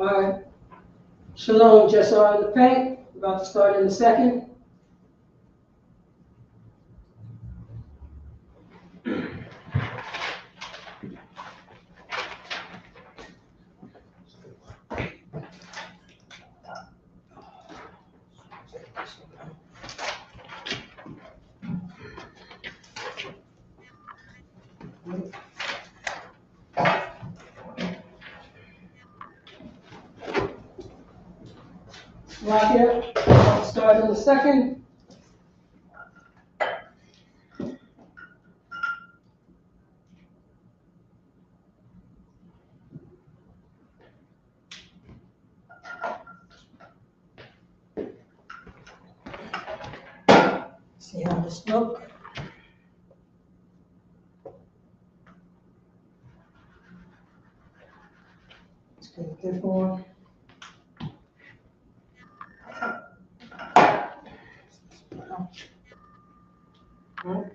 All right. Shalom, just on the paint. About to start in a second. Right here. About to start in a second. See how this look. Let's get a good one. Like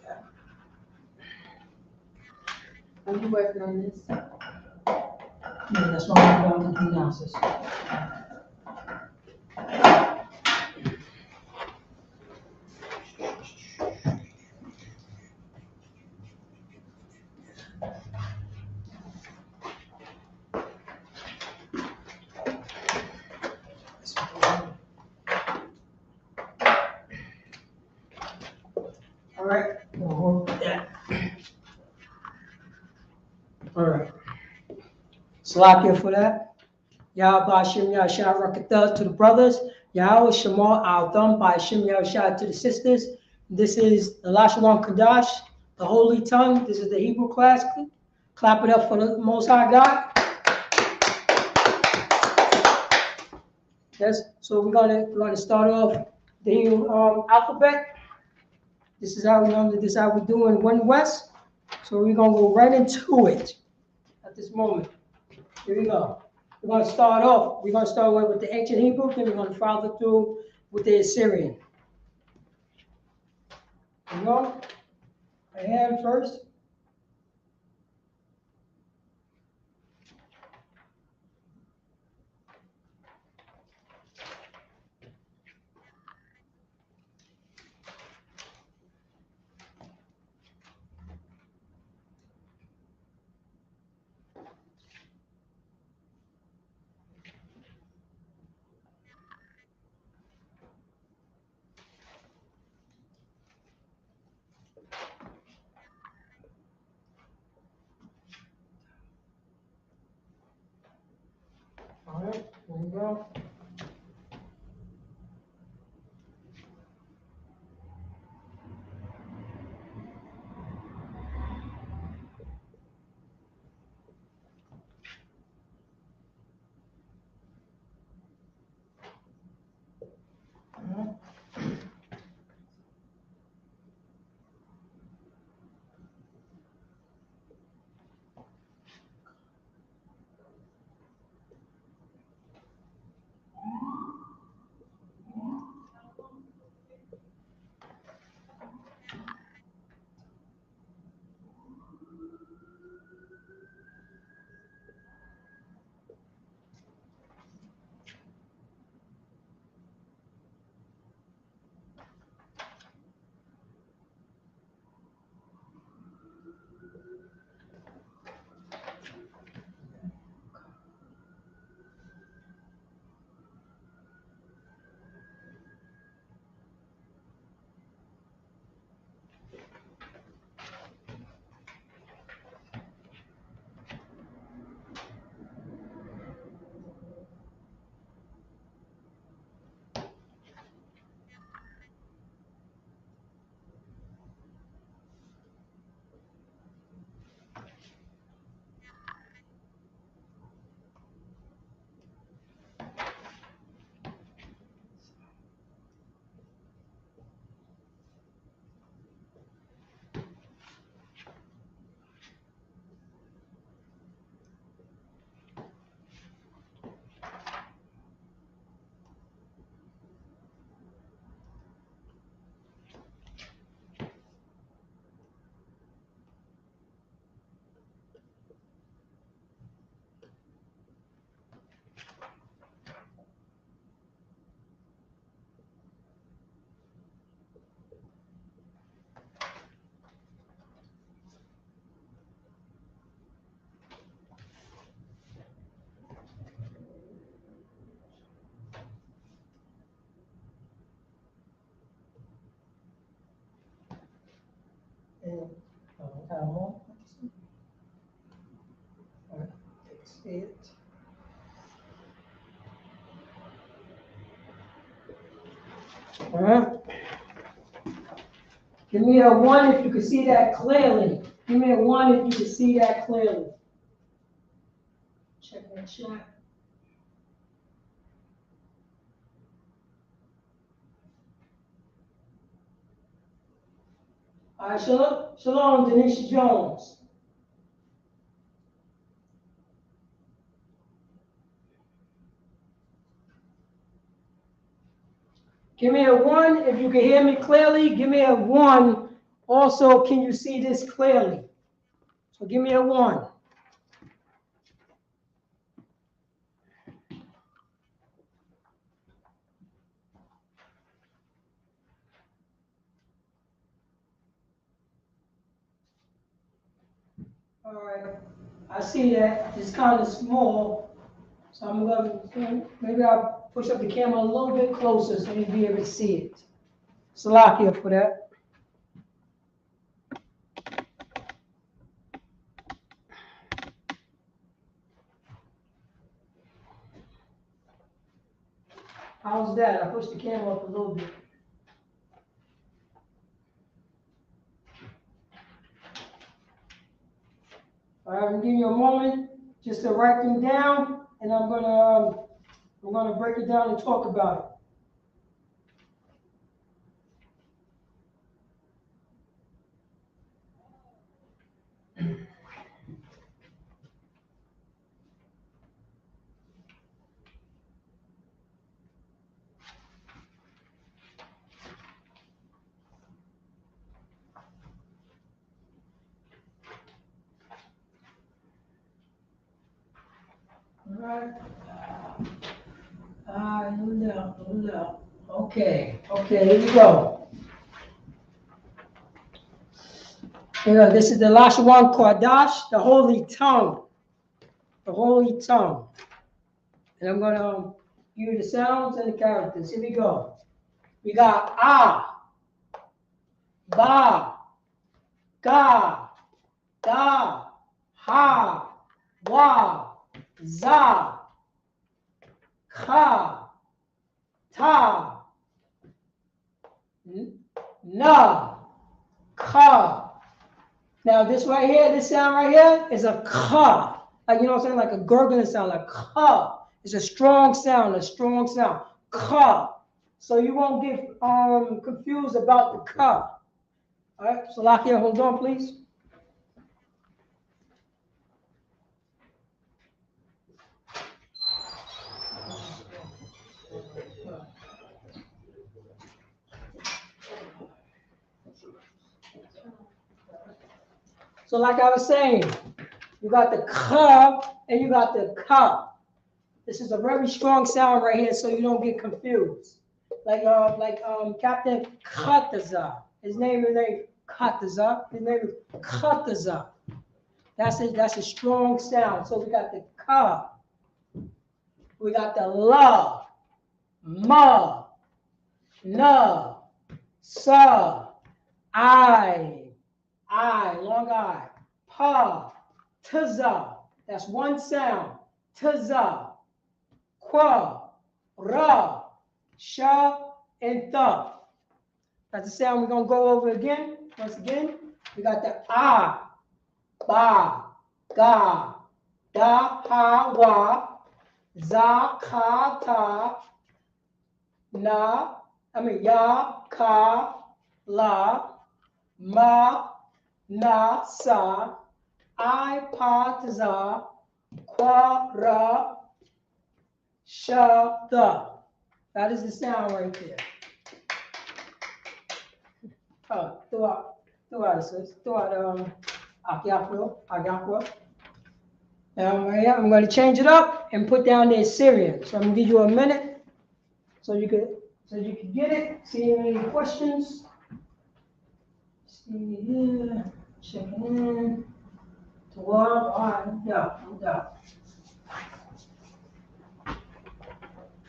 that. Are you working on this? Yeah, that's why I'm going to do analysis. All right, we'll hold that. All right. Salakia for that. Yahweh Hashem Yahshua Rakatah to the brothers. Yahweh Shema Al Dam by Hashem Yahshua to the sisters. This is the Lashawan Qadash, the Holy Tongue. This is the Hebrew class. Clap it up for the Most High God. Yes, so we're gonna start off the Hebrew alphabet. This is how we do in One West. So we're gonna go right into it at this moment. Here we go. We're gonna start with the ancient Hebrew, then we're gonna follow through with the Assyrian. Here we go. I have first. All right, here we go. Give me a 1 if you can see that clearly. Give me a 1 if you can see that clearly. Check that chat. All right, shalom, Denisha Jones. Give me a 1 if you can hear me clearly. Give me a 1. Also, can you see this clearly? So give me a 1. All right, I see that it's kind of small, so I'm going to, maybe I'll push up the camera a little bit closer so you'll be able to see it. Salakia for that. How's that? I pushed the camera up a little bit. All right, I'm giving you a moment just to write them down, and I'm gonna break it down and talk about it. All right, hold up. Okay, here we go. This is the Lashawan Qadash, the holy tongue. The holy tongue. And I'm gonna give you the sounds and the characters. Here we go. We got ah, ba, ga, da, ha, wa, za, ka, ta, na, ka. Now this right here, this sound right here is a ka. Like, you know what I'm saying? Like a gurgling sound, like ka. It's a strong sound, Ka. So you won't get confused about the ka. All right, so Lakia, hold on, please. So like I was saying, you got the ka and you got the ka. This is a very strong sound right here, so you don't get confused. Like Captain Qadash. His name is Qadash. His name is Qadash. That's a strong sound. So we got the ka. We got the la, ma, na, sa, I, long I, pa, taza. That's one sound. Taza. Qua, ra, sha, and tha. That's the sound we're going to go over again. Once again, we got the ah, ba, ga, da, ha, wa, za, ka, ta, ya, ka, la, ma, na, sa, I, pa, za, qua, ra, sha, tha. That is the sound right there. Throughout Agyakwa. Now I'm going to change it up and put down the Assyrian. So I'm going to give you a minute so you can get it. See any questions? See here, checking in. 12, all right, no doubt.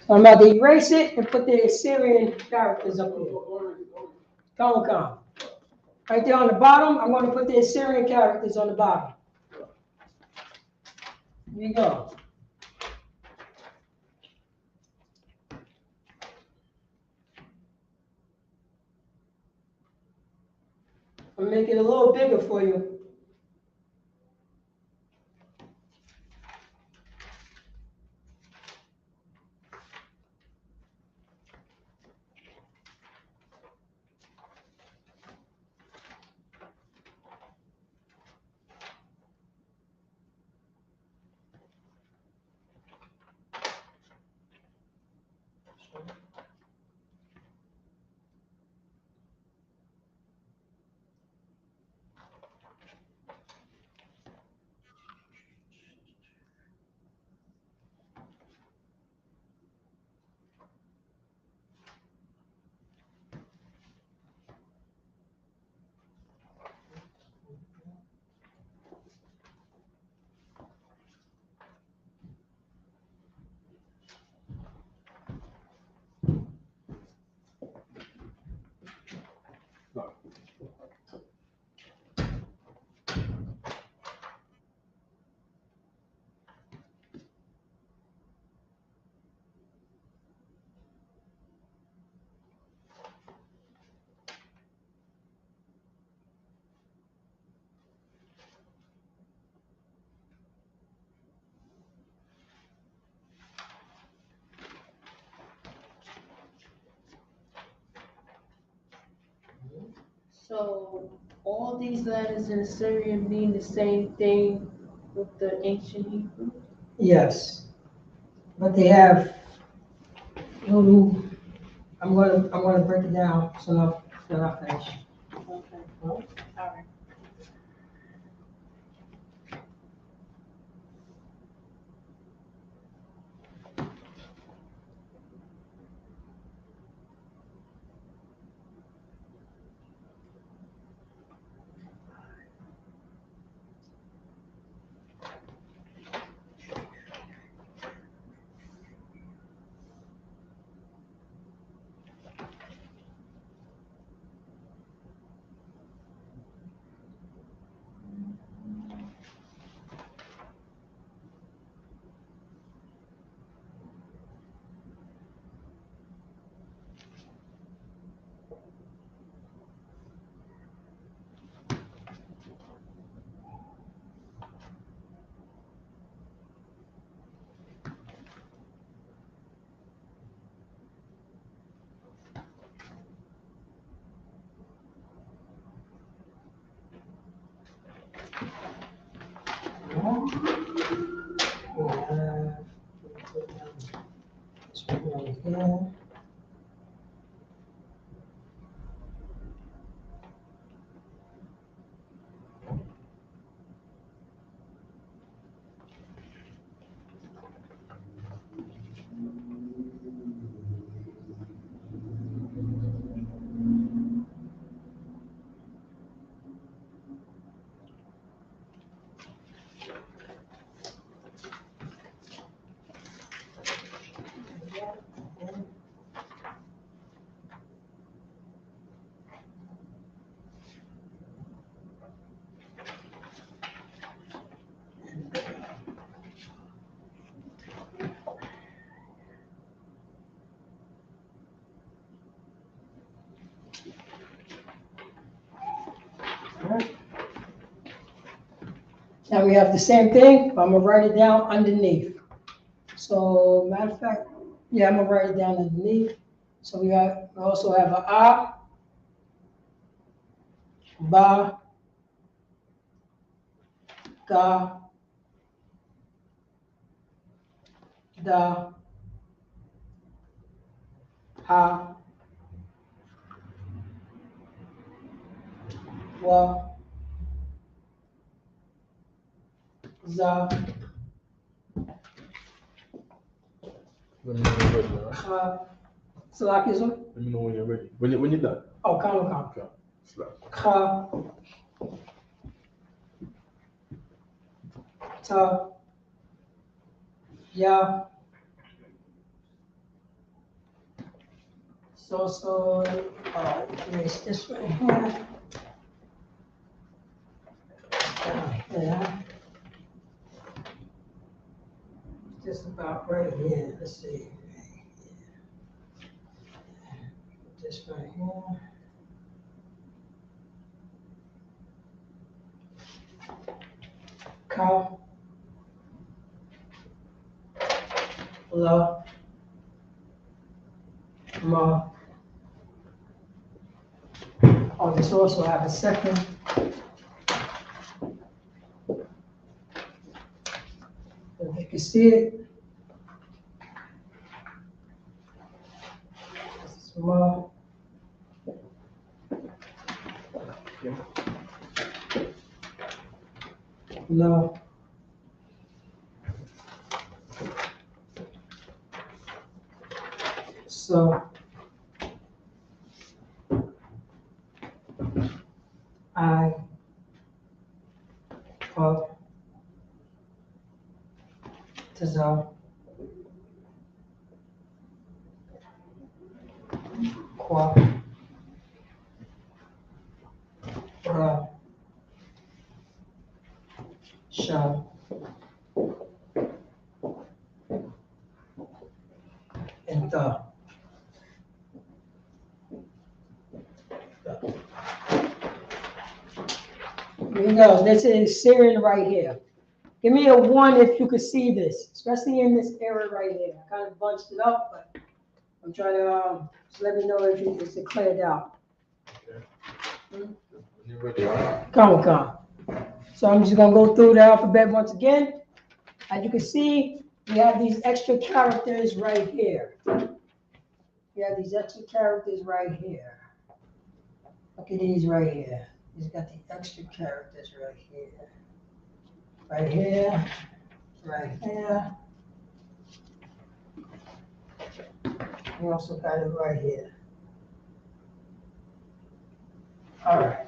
So I'm about to erase it and put the Assyrian characters up here. Come. Right there on the bottom, I'm gonna put the Assyrian characters on the bottom. Here you go. I'll make it a little bigger for you. So all these letters in Assyrian mean the same thing with the ancient Hebrew? Yes, but they have little. I'm gonna break it down so I'll finish. Okay. All right. This one right here. Alright. Now we have the same thing, but I'm gonna write it down underneath. So matter of fact, yeah, I'm gonna write it down underneath. So we also have a ba, ga, da, ha, wa, za, Let me know when you're ready, all right? ha. Salakism? Let me know when you're ready. When you're done. Oh, count. Okay. Slap. Ka, ta, ya. So, erase this right here. about right here. Let's see. This right here. Ka. La. Ma. Oh, this also have a second. If you can see it. This is Ma. La. So. I. Up. Taza. Qua. Ra. Sha. And Da. Here we go. This is Syrian right here. Give me a 1 if you could see this, especially in this area right here. I kind of bunched it up, but I'm trying to just let me know if it's cleared out. When you're ready. Come. So I'm just gonna go through the alphabet once again. As you can see, we have these extra characters right here. We have these extra characters right here. Look at these right here. He's got the extra characters right here. Right here. Right here. We also got it right here. All right.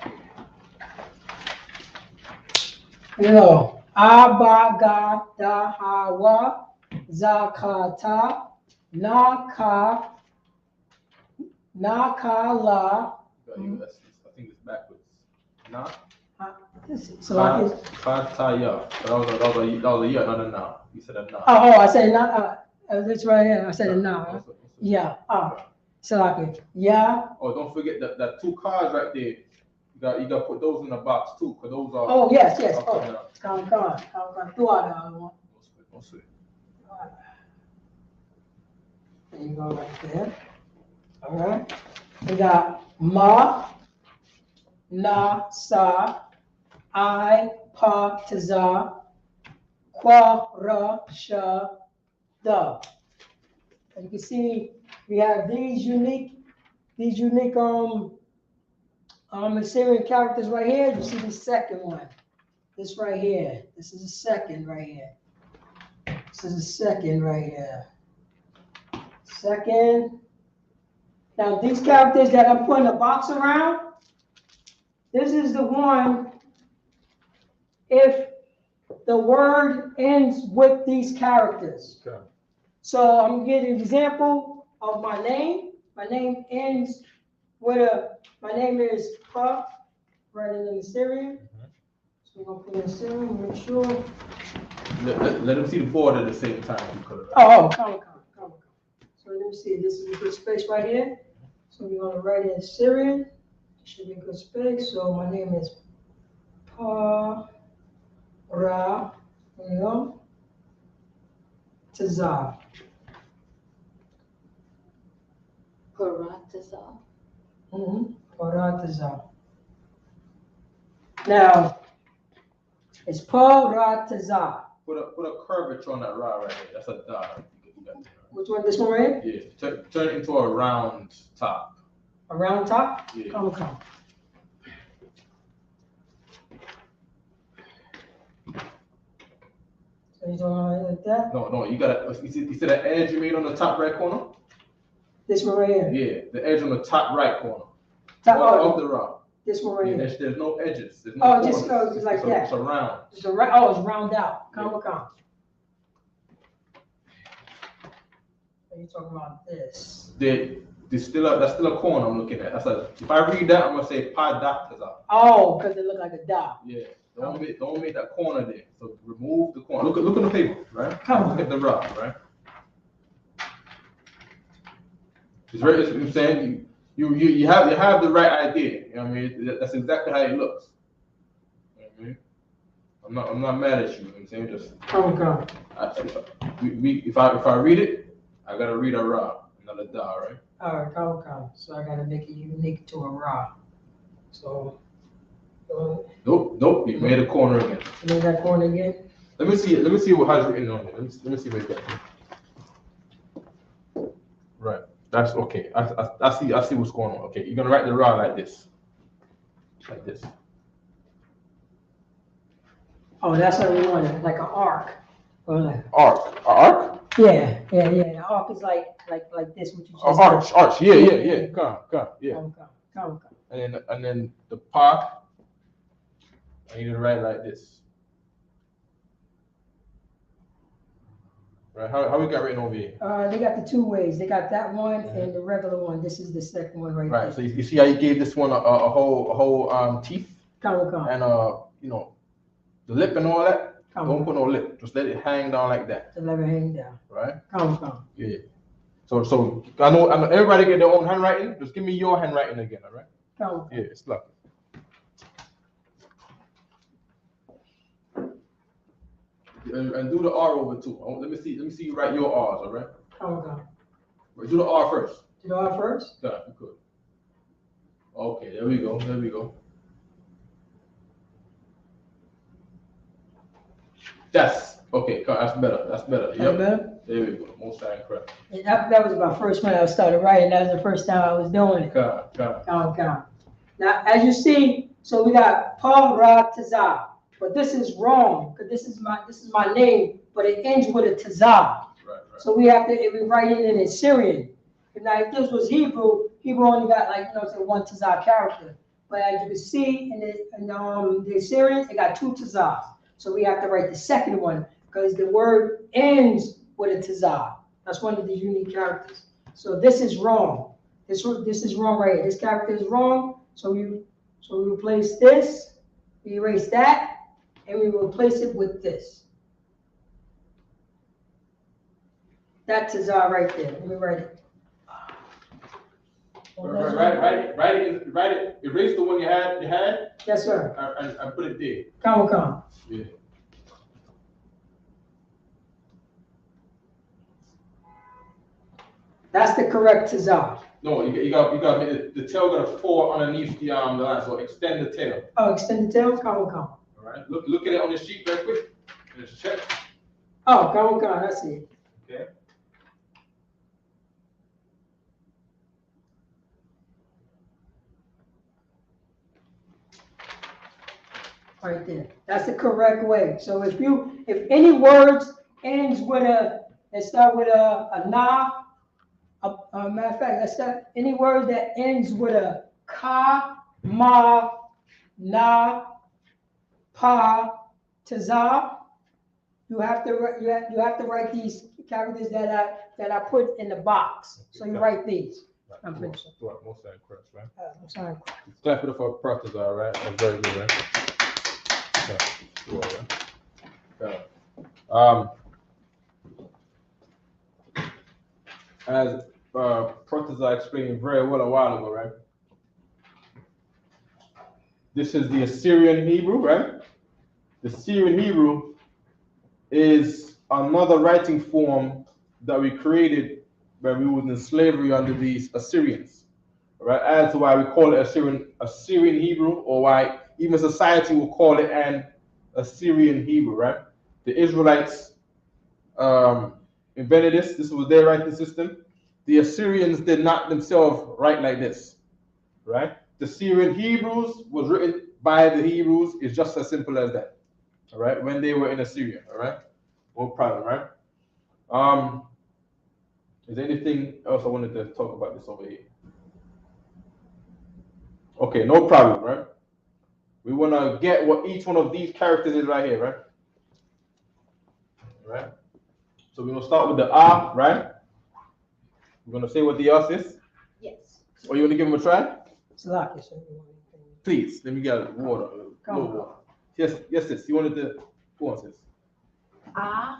Aba, ga, da, ha, wa, za, ka, ta, na, ka, la. I think it's backwards. Nah. So like this. Kataya. That was a yeah, not a now. You said a now. Oh, I said na. That's right here. I said a na. Yeah. So like it. Yeah. Oh, don't forget that 2 cards right there. You got to put those in the box too, because those are. Oh yes. Oh, come. Two out of the one. Don't sweat. There you go right there. All right. We got ma, na, sa, I, pa, taza, qua, ra, sha, da. As you can see, we have these unique Assyrian characters right here. You see the second one. This right here. This is the second right here. This is the second right here. Second. Now these characters that I'm putting a box around, this is the one if the word ends with these characters. Okay. So I'm getting an example of my name. My name ends with my name is Pa, writing in Assyrian. So we're gonna put in Assyrian, make sure. Let them see the board at the same time. Come. So let me see, this is a good space right here. So we're gonna write in Assyrian. Should be a good space. So my name is Pa Ra. There you go. Taza. Parataza. Parataza. Now, it's Parataza. Put a curvature on that ra right there. That's a da. Which one? This one right here? Yeah. Turn it into a round top. A round top? Yeah. Come. So you don't want it like that? No. You got to. You see that edge you made on the top right corner? This one right here? Yeah. The edge on the top right corner. Top of the ra. This one right here? There's no edges. There's no just like that. It's a round. It's round out. Come. You're talking about this. That's still a corner I'm looking at. If I read that, I'm gonna say pa da taza. Oh, because it look like a dot. Yeah. Don't make that corner there. So remove the corner. Look at the paper, right? Come on. Look at the rock, right? It's right. I'm saying you have the right idea. You know what I mean? That's exactly how it looks. You know what I mean? I'm not mad at you. You know what I'm saying? Just if I read it, I gotta read a ra, not a da, right? All right, come. So I gotta make it unique to a ra. So. Nope. You made a corner again. You made that corner again. Let me see what has written on it. Let me see what it got. Right. That's okay. I see what's going on. Okay, you're gonna write the ra like this. Like this. Oh, that's what we wanted, like an arc. Or like, Arc. Arc? yeah. The arc is like this, what you just Arch. Yeah. Come. Yeah. Come. And then the pa. I need to write like this. Right? How we got written over here? They got the two ways. They got that one and the regular one. This is the second one right Right. there. So you see how you gave this one a whole teeth Come. and the lip and all that. Don't put no lip. Just let it hang down like that. The lever hang down. Right. Come. Yeah. So I know everybody get their own handwriting. Just give me your handwriting again. All right. Come. Yeah. It's lucky. And do the R over too. Let me see you write your R's, all right? Come. Do the R first. Do the R first? Yeah, you could. Okay, there we go. That's okay. That's better. Yep. Better? There we go. Most time correct. That was my first one I started writing. That was the first time I was doing it. Come. Now, as you see, so we got Pa Ra Tazah, but this is wrong because this is my name, but it ends with a Tazah. Right. So we have to if we write it in Assyrian. Now, if this was Hebrew only got one Tazah character. But as you can see in the Assyrian, it got two Tazahs. So we have to write the second one because the word ends with a Tazah. That's one of the unique characters. So this is wrong. This is wrong right here. This character is wrong. So we replace this, we erase that, and we replace it with this. That Tazah right there. Let me write it. Write it. Erase the one you had. Yes, sir. I put it there. Come. Yeah. That's the correct Tazah. No, you got the tail got to fall underneath the line. So extend the tail. Oh, extend the tail. Come. All right. Look at it on the sheet very quick. Just check. Oh, come. I see it. Okay. Right there. That's the correct way. So if any words ends with let's start with a na. Matter of fact, let's start any word that ends with a ka, ma, na, pa, tazah. You have to write these characters that I put in the box. So you write these. I'm finished. Most time correct, right? I'm sorry. Clap it up for practice, all right? That's very good, right? As Proteza explained very well a while ago, right? This is the Assyrian Hebrew, right? The Assyrian Hebrew is another writing form that we created when we were in slavery under these Assyrians, right? That's why we call it Assyrian Hebrew, or why even society will call it an Assyrian Hebrew, right? The Israelites invented this. This was their writing system. The Assyrians did not themselves write like this, right? The Assyrian Hebrews was written by the Hebrews. It's just as simple as that, all right? When they were in Assyria, all right? No problem, right? Is there anything else I wanted to talk about this over here? Okay, no problem, right? We want to get what each one of these characters is right here, right? All right. So we're going to start with the R, right? We're going to say what the S is. Yes. Or you want to give them a try? It's lucky. Please, let me get water. Come on. Yes, yes, sis. You wanted to go on, sis. A,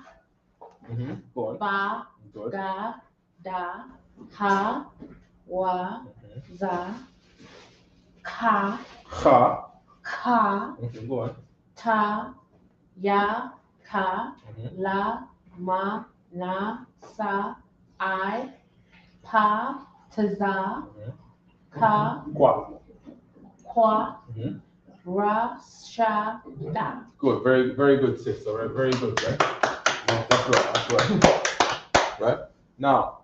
Go on. Ba, Good. Ga, Da, Ha, Wa, Za, Ka, Ha. Ka, Go on. Ta, Ya, Ka, La, Ma, Na, Sa, I, Pa, Taza, Ka, Qua. Kwa, Ra, Sha, Da. Good. Very, very good, sis. All right. Very good, right? No, that's right. That's right. Right? Now,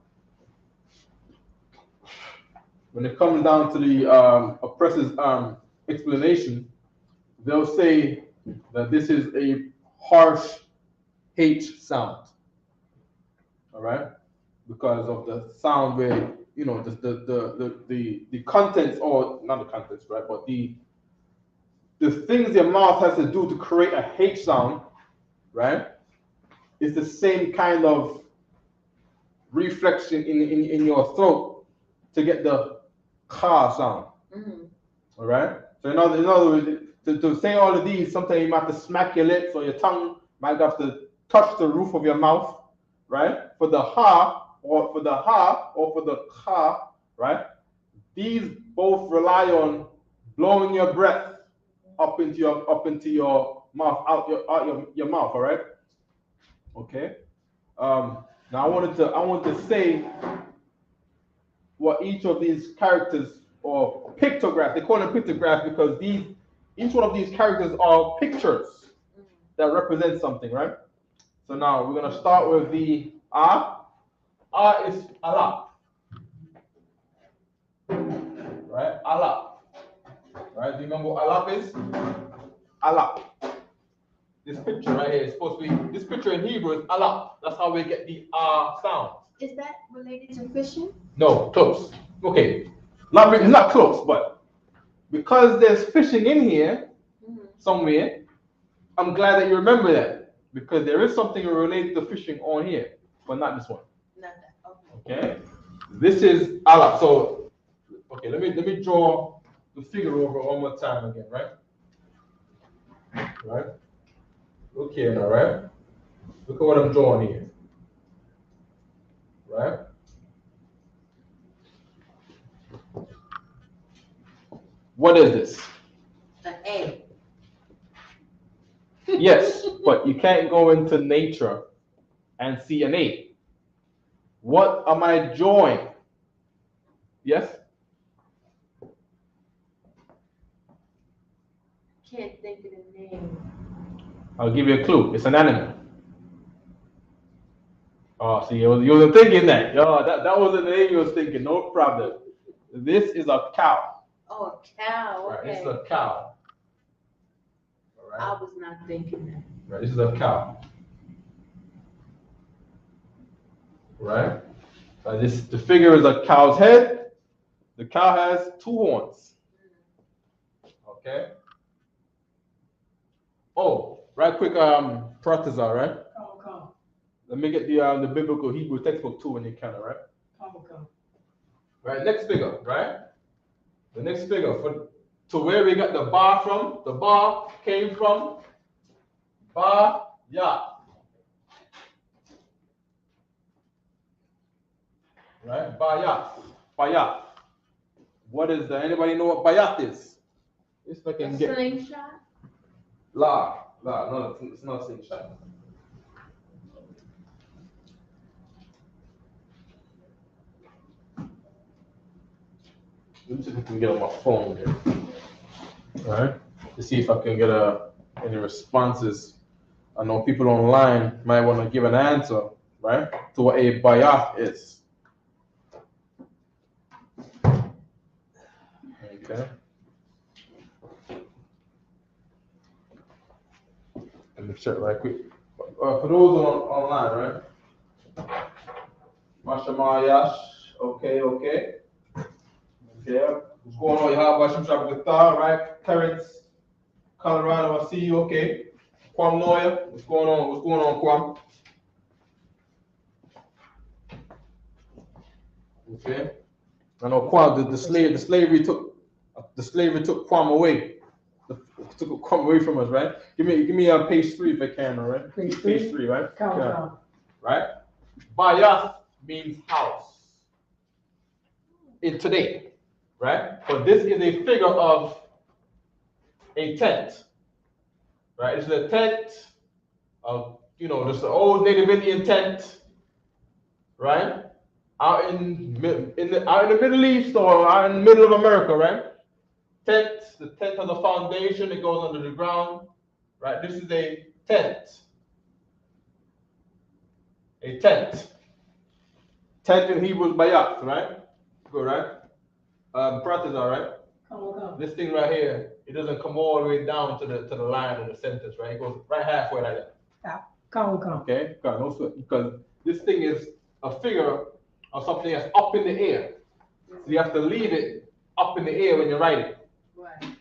when it comes down to the oppressor's explanation, they'll say that this is a harsh H sound. All right? Because of the sound where, you know, the contents, or not the contents, right? But the things your mouth has to do to create a H sound, right? Is the same kind of reflection in your throat to get the ka sound. All right. So in other words, to say all of these, sometimes you might have to smack your lips, or your tongue might have to touch the roof of your mouth, right? For the ha, or for the ka, right? These both rely on blowing your breath up into your mouth, out your mouth. All right. Okay. Now I wanted to say what each of these characters, or pictographs, they call them pictographs because each one of these characters are pictures that represent something, right? So now we're gonna start with the A. A is Allah, right? Allah, right? Do you remember what Allah is? Allah. This picture right here is supposed to be, this picture in Hebrew is Allah. That's how we get the sound. Is that related to fishing? No, close. Okay, not close, but because there's fishing in here somewhere, I'm glad that you remember that, because there is something related to fishing on here, but not this one. Not that. Okay, this is Allah. So, okay, let me draw the figure over one more time again, right? Right. Look here now, right? Look at what I'm drawing here. Right? What is this? An A. Yes, but you can't go into nature and see an A. What am I drawing? Yes? Can't think of the name. I'll give you a clue. It's an animal. Oh, see, you wasn't thinking that. Oh, that wasn't the name you was thinking. No problem. This is a cow. Oh, a cow. Right, Okay. this is a cow. All right. I was not thinking that. Right, this is a cow. Right? The figure is a cow's head. The cow has 2 horns. Okay. Oh, right quick, Protazar, right? Come. Let me get the biblical Hebrew textbook too when you can, all right? Come. Right, next figure, right? The next figure, to where we got the bar from, the bar came from Ba Ya. Right? Bayat. What is that? Anybody know what Bayat is? If I can get. Slingshot? No, it's not a slingshot. Let me see if I can get on my phone here. All right? To see if I can get any responses. I know people online might want to give an answer, right, to what a bayat is. Okay. Let me check right quick. For those online, right? Mashallah, Yash. Okay. Okay. What's going on? You have Bashim Shab Guitar, right? Clarence, Colorado, I see you. Okay. Kwam Noya. What's going on, Kwam? Okay. I know Kwam, the slavery took Kwam away. to come away from us, right? Give me page 3 if I can, all right? Page Page 3? 3, right? Count, Yeah. count. Right? Bayath means house. In today, right? But this is a figure of a tent, right? It's a tent of, just an old Native Indian tent, right? Out in the Middle East or out in the middle of America, right? The tent has a foundation, it goes under the ground, right? This is a tent. A tent. Tent in Hebrew is bayath, right? Good, right? Pratas, all right? Count. This thing right here, it doesn't come all the way down to the line of the sentence, right? It goes right halfway like that. Yeah. Count. Okay? Because this thing is a figure of something that's up in the air. So you have to leave it up in the air when you write it.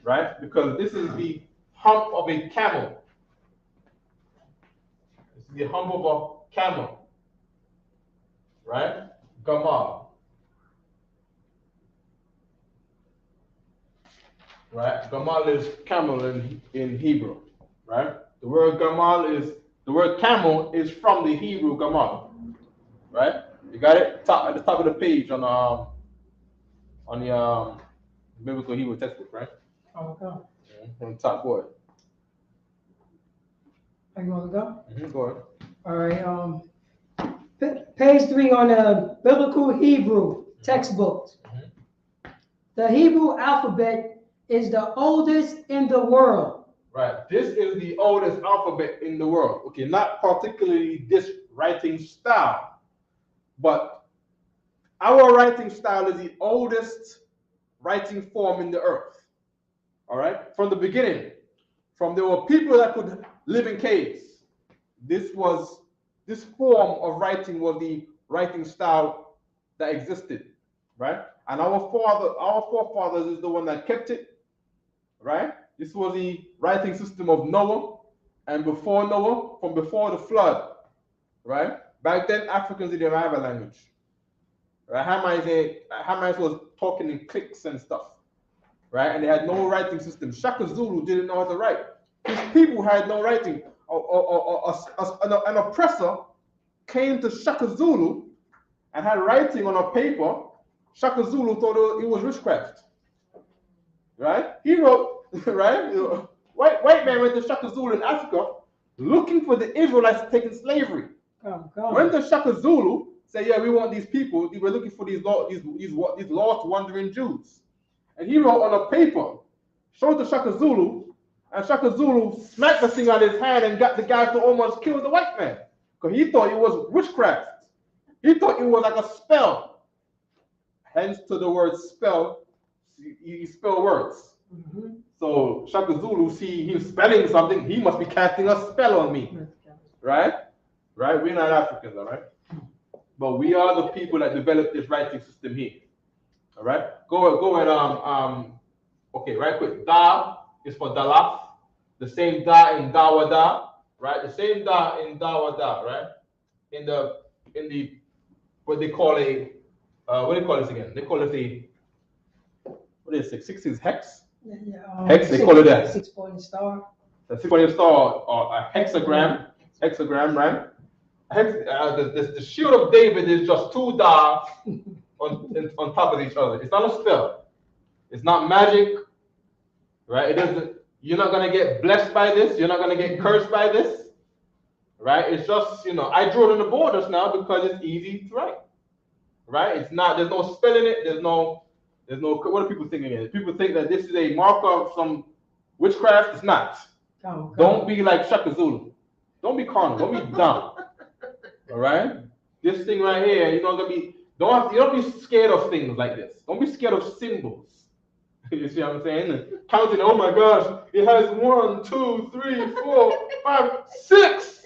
Right? Because this is the hump of a camel. This is the hump of a camel. Right? Gamal. Right? Gamal is camel in Hebrew. Right? The word camel is from the Hebrew gamal. Right? You got it? At the top of the page on the biblical Hebrew textbook, right? Count. On the top board. Are you want to go? Go ahead. All right. Page 3 on the biblical Hebrew textbook. The Hebrew alphabet is the oldest in the world. Right. This is the oldest alphabet in the world. Okay, not particularly this writing style, but our writing style is the oldest writing form in the earth. All right. From the beginning, there were people that could live in caves. This form of writing was the writing style that existed, right? And our forefathers is the one that kept it, right? This was the writing system of Noah, and before Noah, from before the flood, right? Back then, Africans didn't have a language, right? Hamites was talking in cliques and stuff, right? And they had no writing system. Shaka Zulu didn't know how to write. His people had no writing. An oppressor came to Shaka Zulu and had writing on a paper. Shaka Zulu thought it was witchcraft, right? He wrote, right? White man went to Shaka Zulu in Africa looking for the Israelites taking slavery. When the Shaka Zulu said, "Yeah, we want these people. We're looking for these lost wandering Jews," and he wrote on a paper, showed to Shaka Zulu, and Shaka Zulu smacked the thing out of his hand and got the guy to almost kill the white man because he thought it was witchcraft. He thought it was like a spell. Hence to the word spell, you spell words. So Shaka Zulu, see him spelling something, he must be casting a spell on me. Right? Right? We're not Africans, all right? But we are the people that developed this writing system here. All right? Go ahead, okay, right quick. Da is for Dalaf. The same da in Dawada, right? The same da in Dawada, right? In the what they call what do they call this again? They call it what is it? 6 hex? Hex, they call it that. 6-point star. A 6-point star or a hexagram. Hexagram, right? The shield of David is just 2 da on top of each other. It's not a spell. It's not magic, right? It doesn't. You're not gonna get blessed by this. You're not gonna get cursed by this, right? It's just, I drew it on the board just now because it's easy to write, right? It's not. There's no spell in it. There's no. What are people thinking? People think that this is a marker of some witchcraft. It's not. Don't be like Shaka Zulu. Don't be carnal. Don't be dumb. All right. This thing right here, you're not gonna be. Don't be scared of things like this. Don't be scared of symbols. You see what I'm saying? Counting. Oh my gosh! It has 1, 2, 3, 4, 5, 6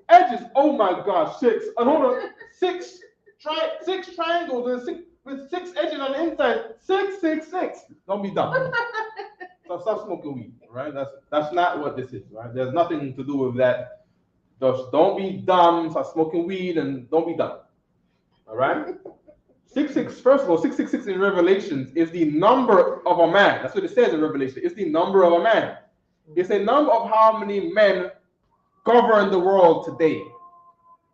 edges. Oh my gosh, 6. And hold on, 6 triangles with 6 edges on the inside. 6, 6, 6. Don't be dumb. So stop smoking weed, right? That's not what this is, right? There's nothing to do with that. Just don't be dumb. Stop smoking weed and don't be dumb. All right? 666, first of all, 666 in Revelations is the number of a man. That's what it says in Revelation. It's the number of a man. It's a number of how many men govern the world today.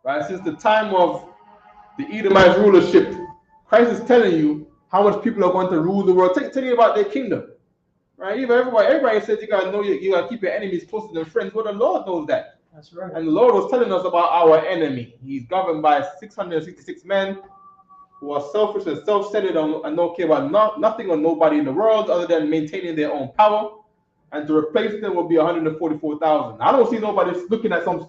Right? Since the time of the Edomite rulership, Christ is telling you how much people are going to rule the world. Tell you about their kingdom. Right? Even everybody says you gotta know you gotta keep your enemies closer than friends. Well, the Lord knows that. That's right. And the Lord was telling us about our enemy. He's governed by 666 men who are selfish and self-centered and don't care about nothing or nobody in the world other than maintaining their own power. And to replace them will be 144,000. I don't see nobody looking at some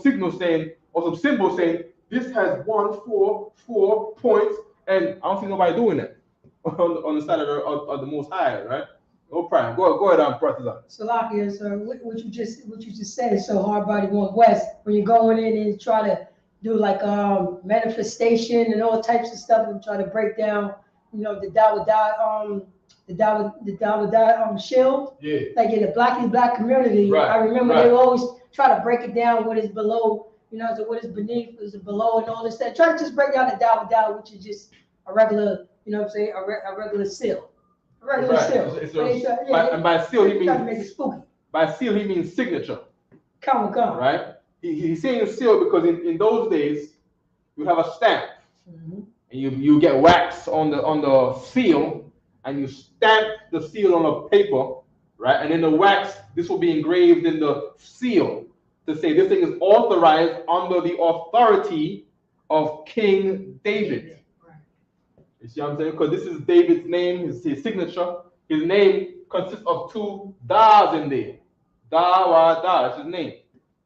signal saying or some symbol saying this has 4 points, and I don't see nobody doing that on the side of the Most High, right? No problem. Go ahead, Brother. Salakia, so what you just said is so hard by the going west when you're going in and try to do like manifestation and all types of stuff and try to break down, you know, the Dawood shield. Yeah. Like in the black community, Right, I remember right. they always try to break it down what is below, you know, so what is beneath, is it below and all this stuff. Try to just break down the Dawood, which is just a regular, you know what I'm saying, a regular seal. A regular seal. And by seal he try to make it means spooky. by seal he means signature. Come. Right? He's saying a seal because in those days you have a stamp. Mm-hmm. And you get wax on the seal, and you stamp the seal on a paper, right? And then the wax, this will be engraved in the seal to say this thing is authorized under the authority of King David. Right. You see what I'm saying? Because this is David's name, his signature. His name consists of 2 das in there. Da, that's his name,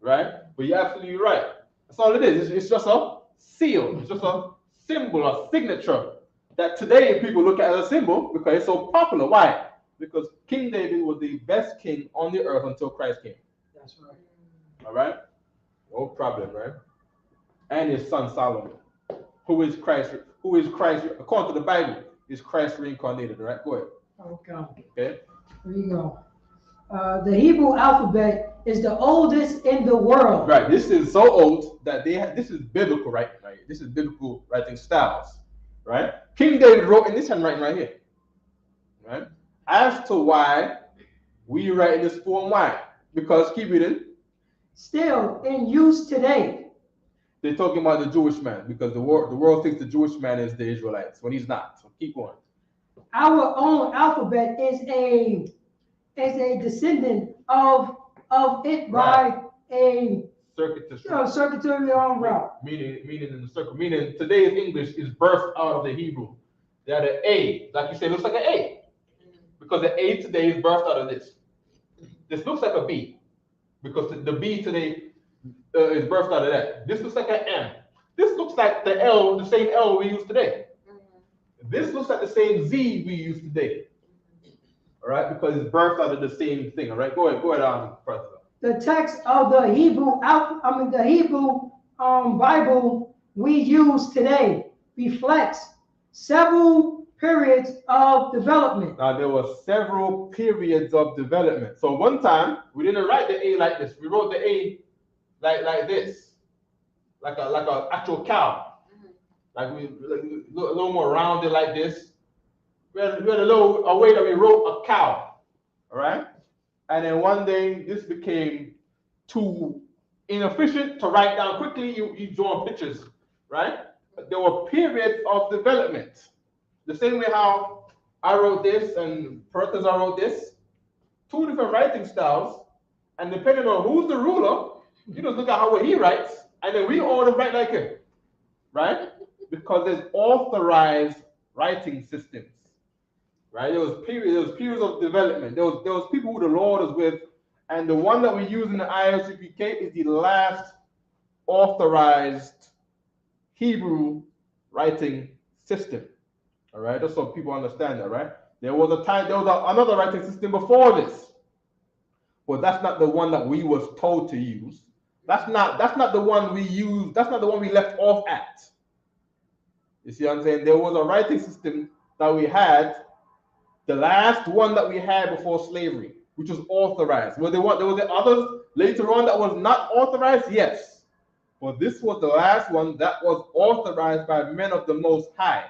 right? But you're absolutely right. That's all it is. It's just a seal. It's just a symbol, a signature that today people look at as a symbol because it's so popular. Why? Because King David was the best king on the earth until Christ came. That's right. All right? No problem, right? And his son Solomon, who is Christ, according to the Bible, is Christ reincarnated. All right? Go ahead. Okay. Okay? Here you go. The Hebrew alphabet is the oldest in the world. Right. This is so old that this is biblical, right? This is biblical writing styles, right? King David wrote in this handwriting right here, right? As to why we write in this form, why? Because, keep reading. Still in use today. They're talking about the Jewish man because the world thinks the Jewish man is the Israelites when he's not. So keep going. Our own alphabet is a descendant of it by a circuitous route. Meaning in the circle. Meaning today's English is birthed out of the Hebrew. That an A, like you said, looks like an A. Because the A today is birthed out of this. This looks like a B. Because the B today is birthed out of that. This looks like an M. This looks like the L, the same L we use today. This looks like the same Z we use today. All right, because it's birthed out of the same thing. All right, go ahead, President. The text of the Hebrew Bible we use today reflects several periods of development. Now there were several periods of development. So one time we didn't write the A like this. We wrote the A like this, like a actual cow. Like we a little more rounded like this. We had a way that we wrote a cow, all right? And then one day this became too inefficient to write down quickly. You draw pictures, right? But there were periods of development. The same way how I wrote this and Perkins I wrote this, 2 different writing styles, and depending on who's the ruler, you just look at how he writes, and then we all write like him, right? Because there's authorized writing systems. Right, there was periods of development. There was people who the Lord was with, and the one that we use in the Isupk is the last authorized Hebrew writing system. All right, just so people understand that. Right, there was another writing system before this, but that's not the one that we was told to use. That's not the one we used. That's not the one we left off at. You see what I'm saying? There was a writing system that we had. The last one that we had before slavery, which was authorized. There was others later on that was not authorized, yes. But this was the last one that was authorized by men of the Most High.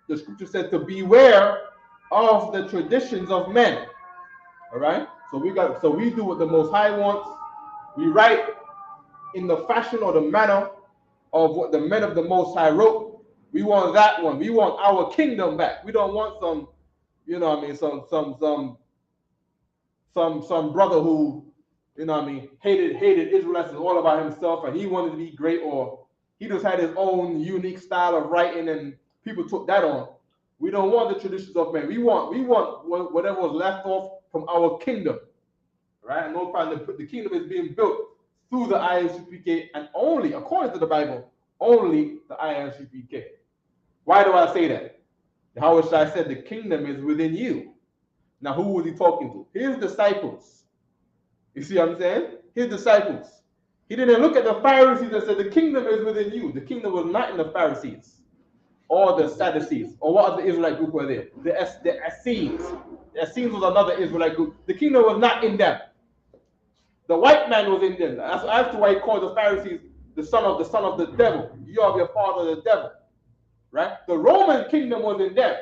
The scripture said to beware of the traditions of men. All right. So we do what the Most High wants. We write in the fashion or the manner of what the men of the Most High wrote. We want that one. We want our kingdom back. We don't want some, you know what I mean, some brother who, you know what I mean, hated Israelites and all about himself, and he wanted to be great, or he just had his own unique style of writing and people took that on. We don't want the traditions of men. We want whatever was left off from our kingdom. Right? No problem. The kingdom is being built through the Isupk, and only, according to the Bible, only the Isupk. Why do I say that? Howard Shai said the kingdom is within you. Now, who was he talking to? His disciples. You see what I'm saying? His disciples. He didn't look at the Pharisees and said the kingdom is within you. The kingdom was not in the Pharisees or the Sadducees, or what other Israelite group were there? The Essenes. The Essenes was another Israelite group. The kingdom was not in them. The white man was in them. That's why he called the Pharisees the son of the devil. You are your father, the devil. Right? The Roman kingdom was in them,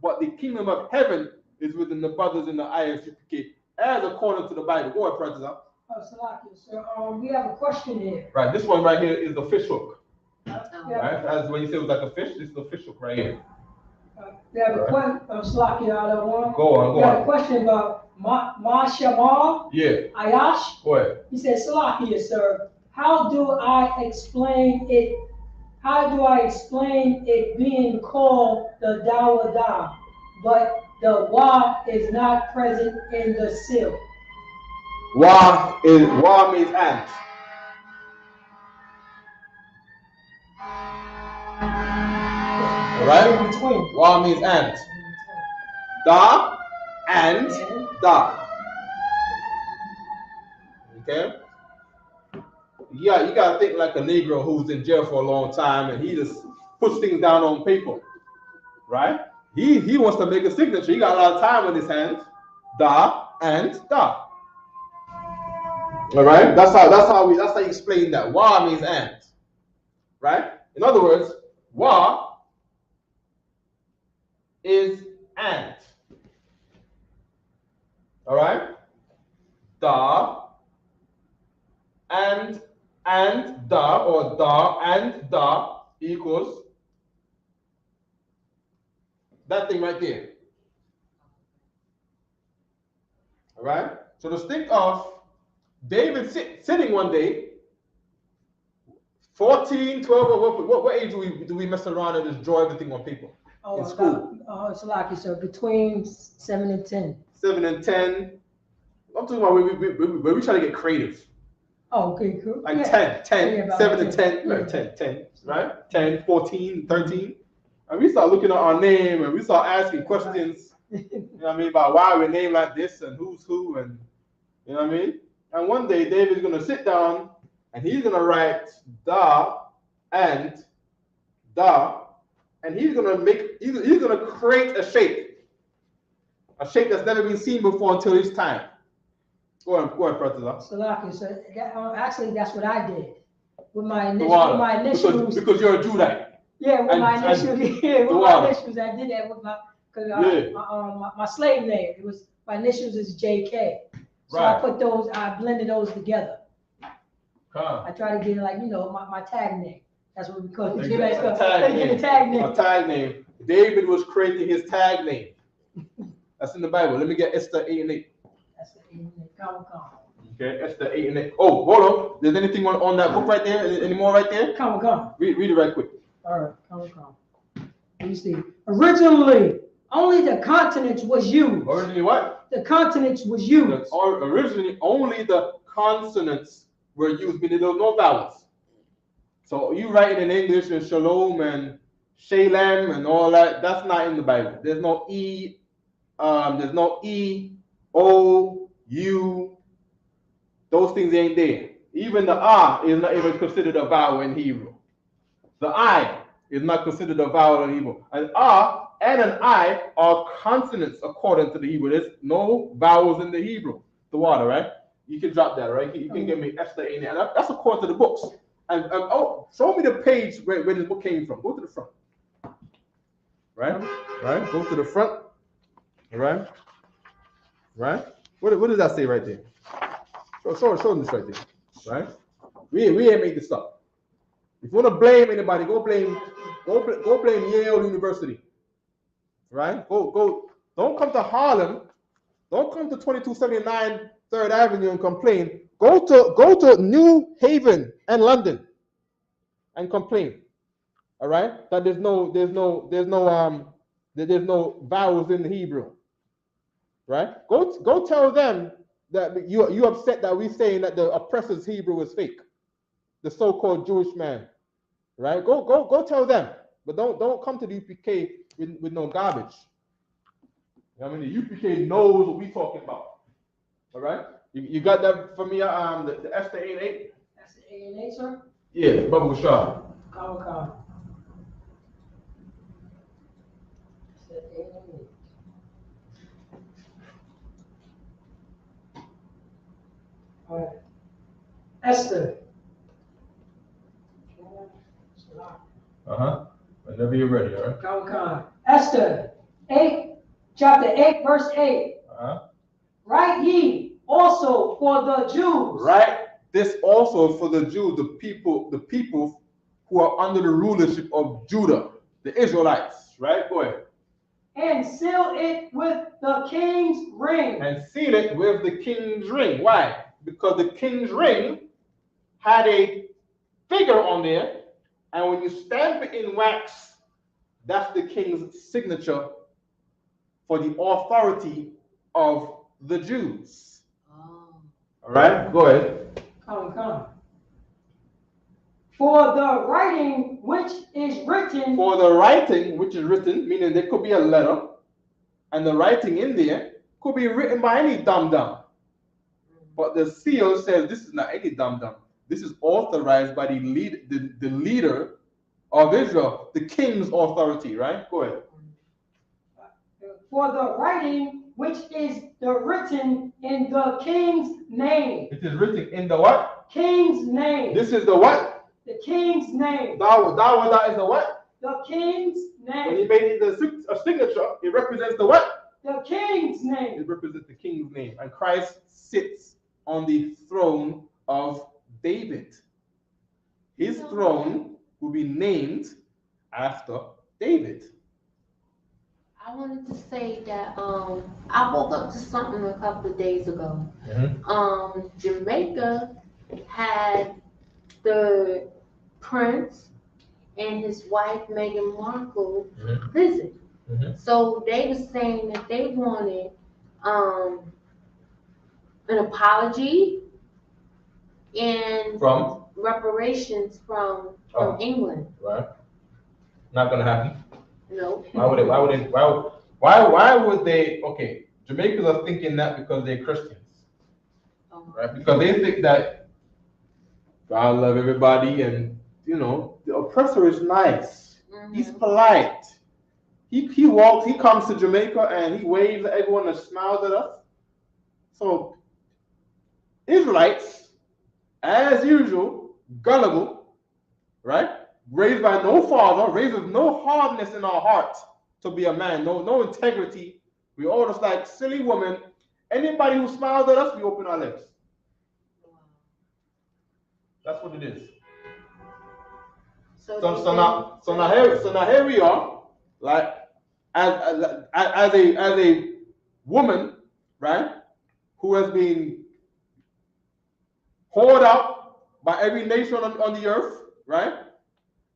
but the kingdom of heaven is within the brothers in the Isupk, as according to the Bible. Go ahead, President. Salakia, sir. We have a question here. Right, this one right here is the fish hook. Yeah. Right, as when you say it was like a fish, this is the fish hook right here. We have a question. Salakia, I don't want. Go on. We have a question about Ma Shamar. Yeah. Ayash. Go ahead. He said, Salakia, sir. How do I explain it? How do I explain it being called the Dawada, but the Wa is not present in the seal? Wa means ant. Right? In between. Wa means ant. Da and da. Okay? Yeah, you gotta think like a Negro who's in jail for a long time and he just puts things down on paper. Right? He wants to make a signature. He got a lot of time in his hands. Da and da. All right? That's how you explain that. Wa means ant. Right? In other words, wa is ant. All right? Da and da, or da and da equals that thing right there. All right? So just think of David sitting one day, 14, 12, what age do we mess around and just draw everything on paper in school? Salaki, sir, between 7 and 10. 7 and 10. I'm talking about where we try to get creative. Oh, okay, cool. Like yeah. 10, Yeah, 7 and 10, yeah. like 10, right? 10, 14, 13. And we start looking at our name and we start asking questions, you know what I mean, about why we're named like this and who's who, and you know what I mean? And one day David's gonna sit down and he's gonna write da and da, and he's gonna create a shape that's never been seen before until his time. Go ahead, Brother. Salaki, so actually that's what I did with my initials. Because you're a Judite. Yeah, with my initials. Yeah, with my initials, I did that with my slave name. It was my initials is JK. So right. I blended those together. I try to get it like, my tag name. That's what we call it. A tag name. A tag name. David was creating his tag name. That's in the Bible. Let me get Esther 8 and 8. That's the 8 and 8. Come. Okay, Esther 8 and 8. Oh, hold on. There's anything on that book right there? Any more right there? Come. Read it right quick. All right, come. Let me see. Originally, only the consonants was used. Originally what? The consonants was used. Originally, only the consonants were used, meaning there were no vowels. So you write it in English and shalom and shalem and all that. That's not in the Bible. There's no E. There's no E, O, U. Those things ain't there. Even the ah is not even considered a vowel in Hebrew. The I is not considered a vowel in Hebrew. An ah and an I are consonants according to the Hebrew. There's no vowels in the Hebrew. The water, right? You can drop that, right? You can give me Esther in there. And that's according to the books. And show me the page where this book came from. Go to the front. Right? Go to the front. Right? What does that say right there? Show them this right there, right? We ain't made this up. If you want to blame anybody, go blame Yale University, right? Go. Don't come to Harlem. Don't come to 2279 3rd Avenue and complain. Go to New Haven and London and complain. All right? That there's no vowels in the Hebrew. Right? Go tell them that you upset that we saying that the oppressor's Hebrew is fake. The so-called Jewish man. Right? Go tell them. But don't come to the UPK with no garbage. I mean, the UPK knows what we're talking about. All right? You got that for me, the Esther 8:8? Esther 8:8, sir? Yeah, Bubble Shaw. Come. Esther 8:8. All right. Esther. Whenever you're ready, all right? Come. Esther 8, chapter 8, verse 8. Write ye also for the Jews. Right? This also for the Jews, the people who are under the rulership of Judah, the Israelites. Right? Go ahead. And seal it with the king's ring. And seal it with the king's ring. Why? Because the king's ring had a figure on there, and when you stamp it in wax, that's the king's signature for the authority of the Jews. Oh. All right, go ahead. Come. For the writing which is written. For the writing which is written, meaning there could be a letter, and the writing in there could be written by any dum-dum. But the seal says this is not any dum-dum. This is authorized by the leader of Israel, the king's authority, right? Go ahead. For the writing which is written in the king's name. It is written in the what? King's name. This is the what? The king's name. That is the what? The king's name. When he made it a signature, it represents the what? The king's name. It represents the king's name. And Christ sits on the throne of David. His throne will be named after David. I wanted to say that I woke up to something a couple of days ago. Jamaica had the prince and his wife Meghan Markle visit. So they were saying that they wanted an apology and From reparations from England. Right. Not gonna happen. No. Why would they? Okay, Jamaicans are thinking that because they're Christians, right? Because they think that God love everybody, and the oppressor is nice. He's polite. He comes to Jamaica and he waves at everyone and smiles at us. So Israelites, as usual, gullible, right? Raised by no father, raised with no hardness in our heart to be a man, no integrity. We all just like silly women. Anybody who smiles at us, we open our lips. That's what it is. So now here we are, like as a woman, right, who has been hoarded out by every nation on the earth, right?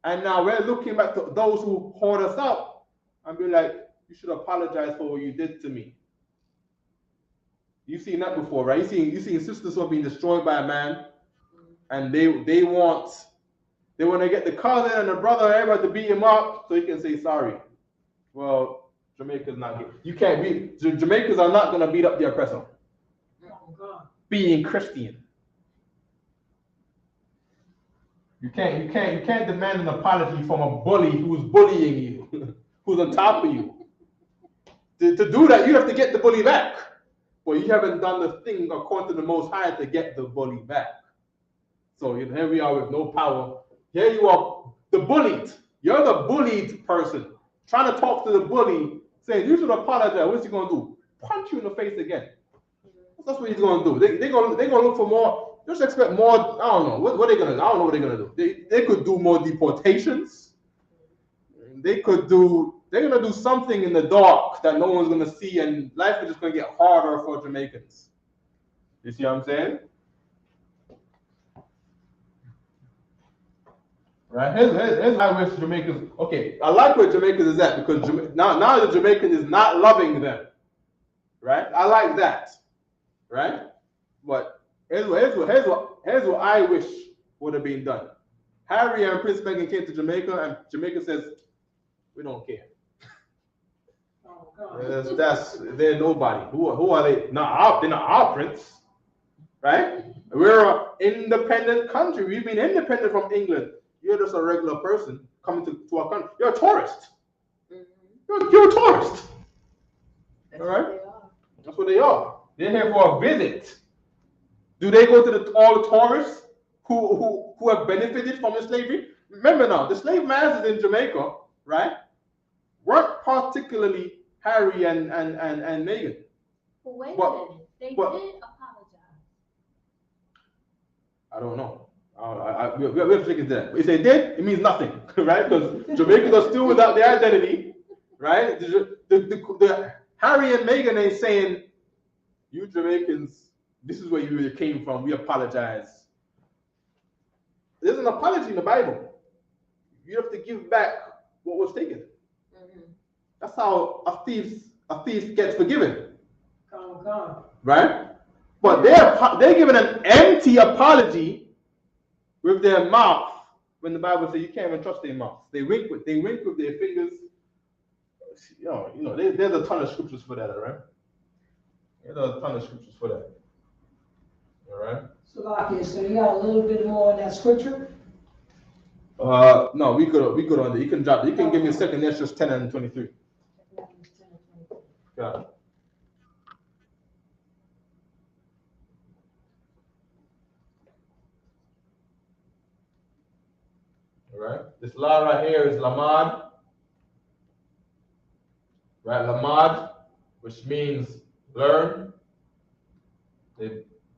And now we're looking back to those who hoard us out and be like, you should apologize for what you did to me. You've seen that before, right? You've seen sisters who have been destroyed by a man, and they want to get the cousin and the brother and everybody to beat him up so he can say sorry. Well, Jamaica's not here. You can't beat. Jamaicans are not gonna beat up the oppressor. Being Christian. You can't demand an apology from a bully who's bullying you, who's on top of you. To do that, you have to get the bully back. Well, you haven't done the thing according to the Most High to get the bully back. So here we are with no power. Here you are, the bullied. You're the bullied person trying to talk to the bully, saying you should apologize. What's he gonna do? Punch you in the face again. That's what he's gonna do. They're gonna look for more. Just expect more. I don't know what they're gonna do. I don't know what they're gonna do. They could do more deportations. They're gonna do something in the dark that no one's gonna see, and life is just gonna get harder for Jamaicans. You see what I'm saying? Right? Here's why I wish Jamaicans. Okay, I like where Jamaicans is at because now the Jamaican is not loving them. Right? I like that. Right? But here's what I wish would have been done. Harry and Prince Meghan came to Jamaica, and Jamaica says, "We don't care." Oh, God. They're nobody. Who are they? They're not our prince, right? We're an independent country. We've been independent from England. You're just a regular person coming to our country. You're a tourist. You're a tourist. All right? That's what they are. They're here for a visit. Do they go to all the tourists who have benefited from the slavery? Remember now, the slave masters in Jamaica, right, weren't particularly Harry and Meghan. Well, wait a minute. They did apologize. I don't know. We have to check it there. If they did, it means nothing, right? Because Jamaicans are still without their identity, right? The Harry and Meghan ain't saying, "You Jamaicans, this is where you really came from. We apologize." There's an apology in the Bible. You have to give back what was taken. That's how a thief gets forgiven. Right? But they're giving an empty apology with their mouth when the Bible says you can't even trust their mouth. They wink with their fingers. You know, there's a ton of scriptures for that, all right? There's a ton of scriptures for that. All right? So you got a little bit more on that scripture? No, we could on there. You can drop it. You can give me a second. That's just 10 and 23. Yeah. All right. This la right here is lamad. Right, lamad, which means learn.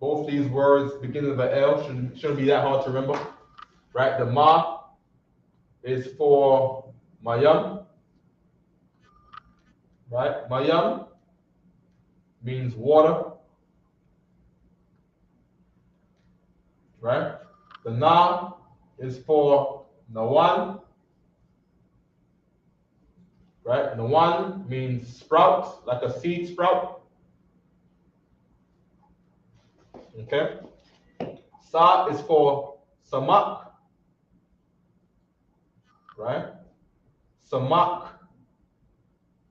Both these words begin with an L. Shouldn't be that hard to remember. Right. The ma is for mayam. Right. Mayam means water. Right. The na is for Nawan, right? Nawan means sprout, like a seed sprout. Okay. Sa is for Samak, right? Samak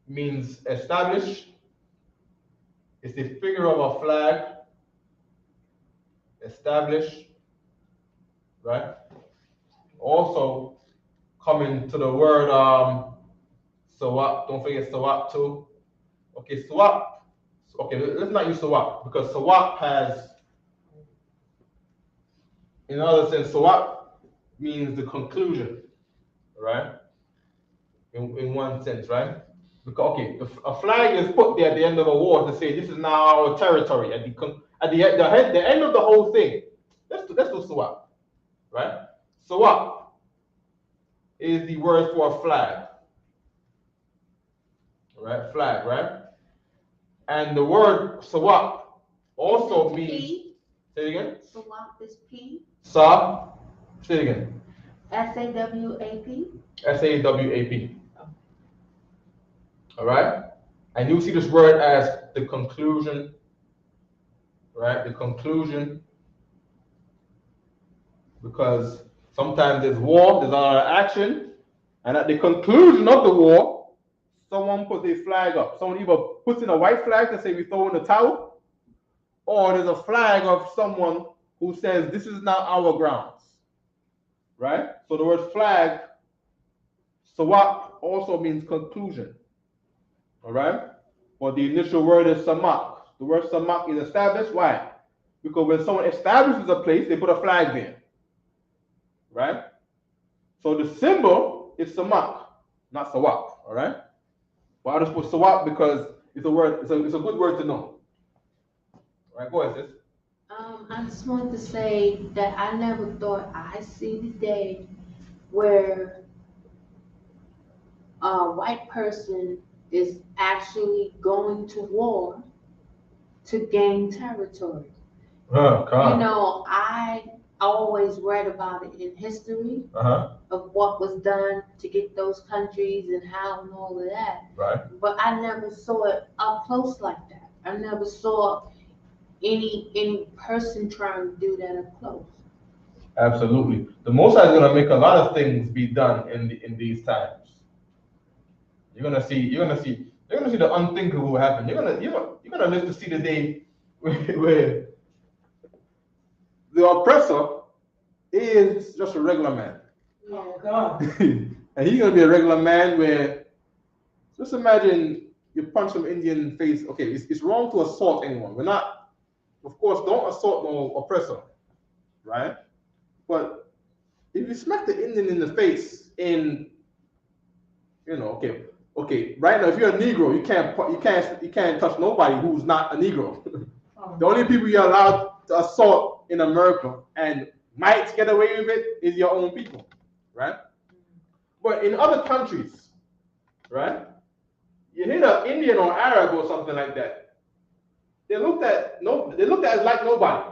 means establish. It's the figure of a flag. Establish, right? Also, coming to the word sawap, don't forget sawap too. Okay, sawap. Okay, let's not use sawap because sawap has, in other sense, sawap means the conclusion, right? In one sense, right? Because okay, a flag is put there at the end of a war to say this is now our territory. At the end of the whole thing, let's do sawap, right? Sawap is the word for a flag. Right? Flag, right? And the word sawap also means. P. Say it again. Sawap is P. Sa. Say it again. S-A-W-A-P. S-A-W-A-P. All right? And you see this word as the conclusion. Right? The conclusion. Because sometimes there's war, there's a lot of action, and at the conclusion of the war, someone puts a flag up. Someone either puts in a white flag to say we throw in the towel, or there's a flag of someone who says this is not our grounds. Right? So the word flag, sawap, also means conclusion. All right? But the initial word is samak. The word samak is established. Why? Because when someone establishes a place, they put a flag there. Right? So the symbol is samak, not sawap. All right? Well, I just put sawap because it's a word. It's a good word to know. Right, go ahead, sis. I just want to say that I never thought I'd see the day where a white person is actually going to war to gain territory. Oh, You know, I always read about it in history of what was done to get those countries and how and all of that. Right. But I never saw it up close like that. I never saw any person trying to do that up close. Absolutely. The Most High is gonna make a lot of things be done in these times. You're gonna see the unthinkable happen. You're gonna live to see the day where the oppressor is just a regular man. Oh God. And he's gonna be a regular man where, just imagine you punch some Indian in the face. Okay, it's wrong to assault anyone. We're not, of course, don't assault no oppressor, right? But if you smack the Indian in the face in, okay, right now if you're a Negro, you can't touch nobody who's not a Negro. The only people you're allowed to assault in America and might get away with it is your own people, right? But in other countries, right? You hit an Indian or Arab or something like that, they looked at as like nobody,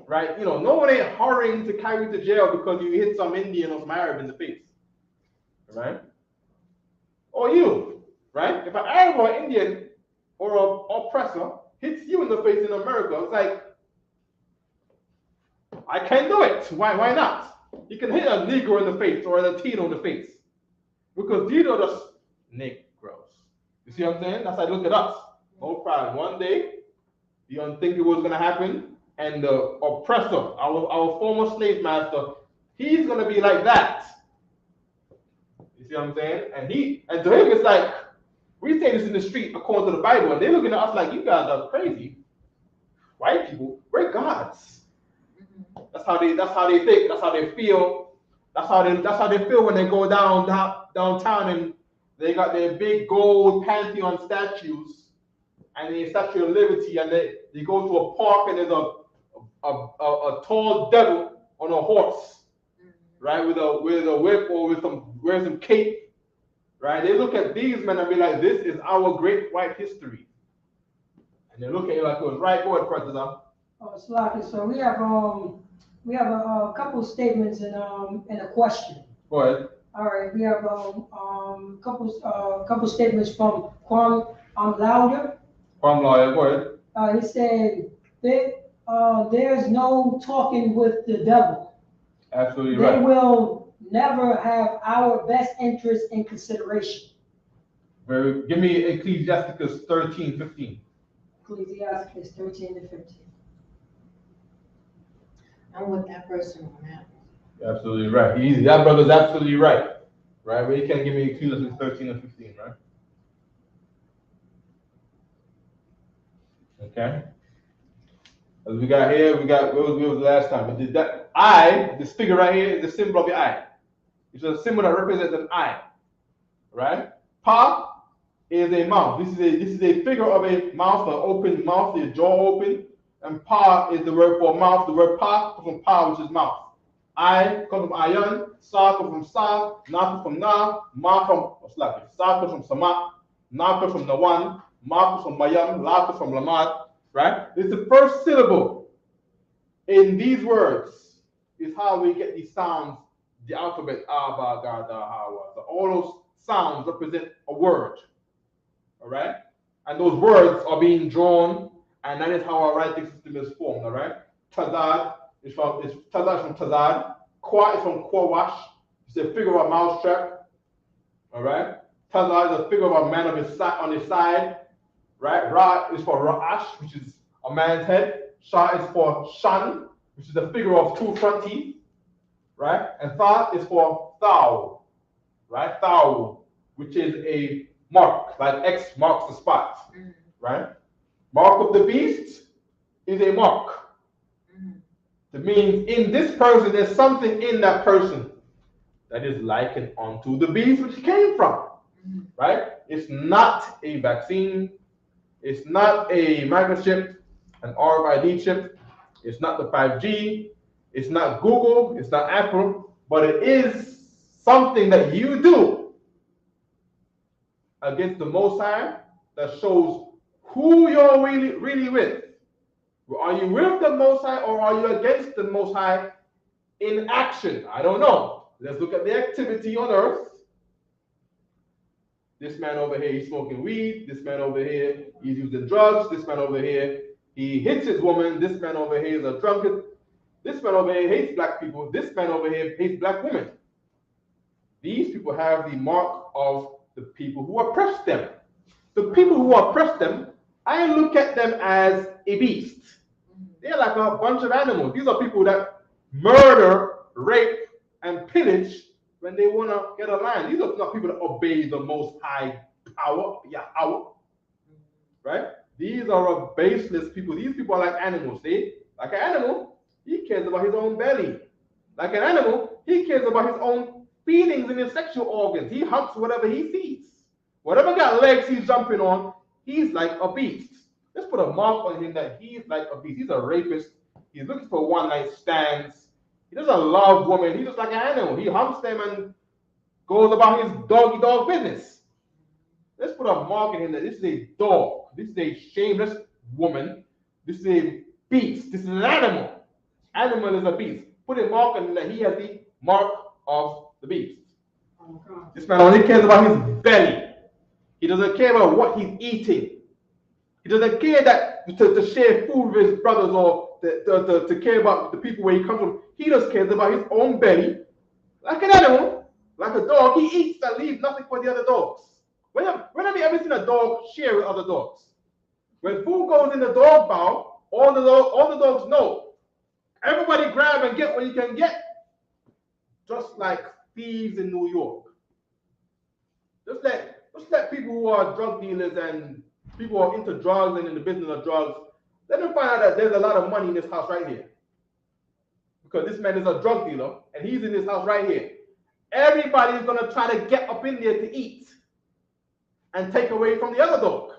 right? Nobody hurrying to carry you to jail because you hit some Indian or some Arab in the face, right? Or you, right? If an Arab or Indian or an oppressor hits you in the face in America, it's like, I can't do it. Why not? You can hit a Negro in the face or a Latino in the face because these are just Negroes. You see what I'm saying? That's how I look at us. No problem. One day, the unthinkable is going to happen, and the oppressor, our former slave master, he's going to be like that. You see what I'm saying? And to him, it's like, we say this in the street according to the Bible, and they're looking at us like, you guys are crazy. White people, we're gods. That's how they think. That's how they feel. That's how they feel when they go downtown and they got their big gold Pantheon statues and the Statue of Liberty, and they go to a park and there's a tall devil on a horse, right, with a whip or with some cape, right? They look at these men and be like, this is our great white history, and they look at you like it was right. Go ahead, President. Oh, Slaki. So we have a couple statements and a question. Go ahead. All right, we have couple statements from Kwame Louder. Kwame Louder, go ahead. He said there's no talking with the devil. Absolutely right. They will never have our best interest in consideration. Give me Ecclesiasticus 13:15. Ecclesiasticus 13 to 15. I'm with that person on that. Absolutely right. Easy. That brother's absolutely right. Right? But you can't give me Ecclesiasticus 13 and 15, right? Okay. As we got here, what was the last time? We did that. This figure right here is the symbol of the eye. It's a symbol that represents an eye. Right? Pa is a mouth. This is a figure of a mouth, an open mouth, the jaw open. And pa is the word for mouth. The word pa comes from pa, which is mouth. I comes from ayan, sa comes from sa, na comes from na, ma from sa comes from sama, na comes from nawan, ma comes from mayam, la comes from lamad. Right? It's the first syllable in these words is how we get these sounds, the alphabet, aba, gada, hawa. So all those sounds represent a word. All right? And those words are being drawn, and that is how our writing system is formed. All right? Tazad is from Tazad. Kwa is from Kwawash. It's a figure of a mousetrap. All right? Tazad is a figure of a man on his side. Right? Ra is for Ra'ash, which is a man's head. Sha is for Shan, which is a figure of two front teeth. Right? And Tha is for Thou. Right? Thou, which is a mark, like X marks the spot. Right? Mark of the beast is a mark. It means in this person, there's something in that person that is likened unto the beast which he came from. Right? It's not a vaccine. It's not a microchip. an RFID chip. It's not the 5G. It's not Google. It's not Apple. But it is something that you do against the Most High that shows who you're really with. Are you with the Most High or are you against the Most High in action? I don't know. Let's look at the activity on earth. This man over here, he's smoking weed. This man over here, he's using drugs. This man over here, he hits his woman. This man over here is a drunkard. This man over here hates black people. This man over here hates black women. These people have the mark of the people who oppress them. The people who oppress them, I look at them as a beast. They're like a bunch of animals. These are people that murder, rape, and pillage when they want to get a land. These are not people that obey the Most High power, Yahweh, right? These are baseless people. These people are like animals, see? Like an animal, he cares about his own belly. Like an animal, he cares about his own feelings and his sexual organs. He humps whatever he sees. Whatever got legs he's jumping on, he's like a beast. Let's put a mark on him that he's like a beast. He's a rapist. He's looking for one-night stands. He doesn't love women. He's just like an animal. He humps them and goes about his dog business. Let's put a mark on him that this is a dog. This is a shameless woman. This is a beast. This is an animal. Animal is a beast. Put a mark on him that he has the mark of the beast. This man only cares about his belly. He doesn't care about what he's eating. He doesn't care that to share food with his brothers or to care about the people where he comes from. He just cares about his own belly. Like an animal, like a dog, he eats and leaves nothing for the other dogs. When have you ever seen a dog share with other dogs? When food goes in the dog bowl, all the dogs know. Everybody grab and get what you can get. Just like thieves in New York. Just let people who are drug dealers and people who are into drugs and in the business of drugs, let them find out that there's a lot of money in this house right here. Because this man is a drug dealer and he's in this house right here. Everybody's going to try to get up in there to eat and take away from the other dog.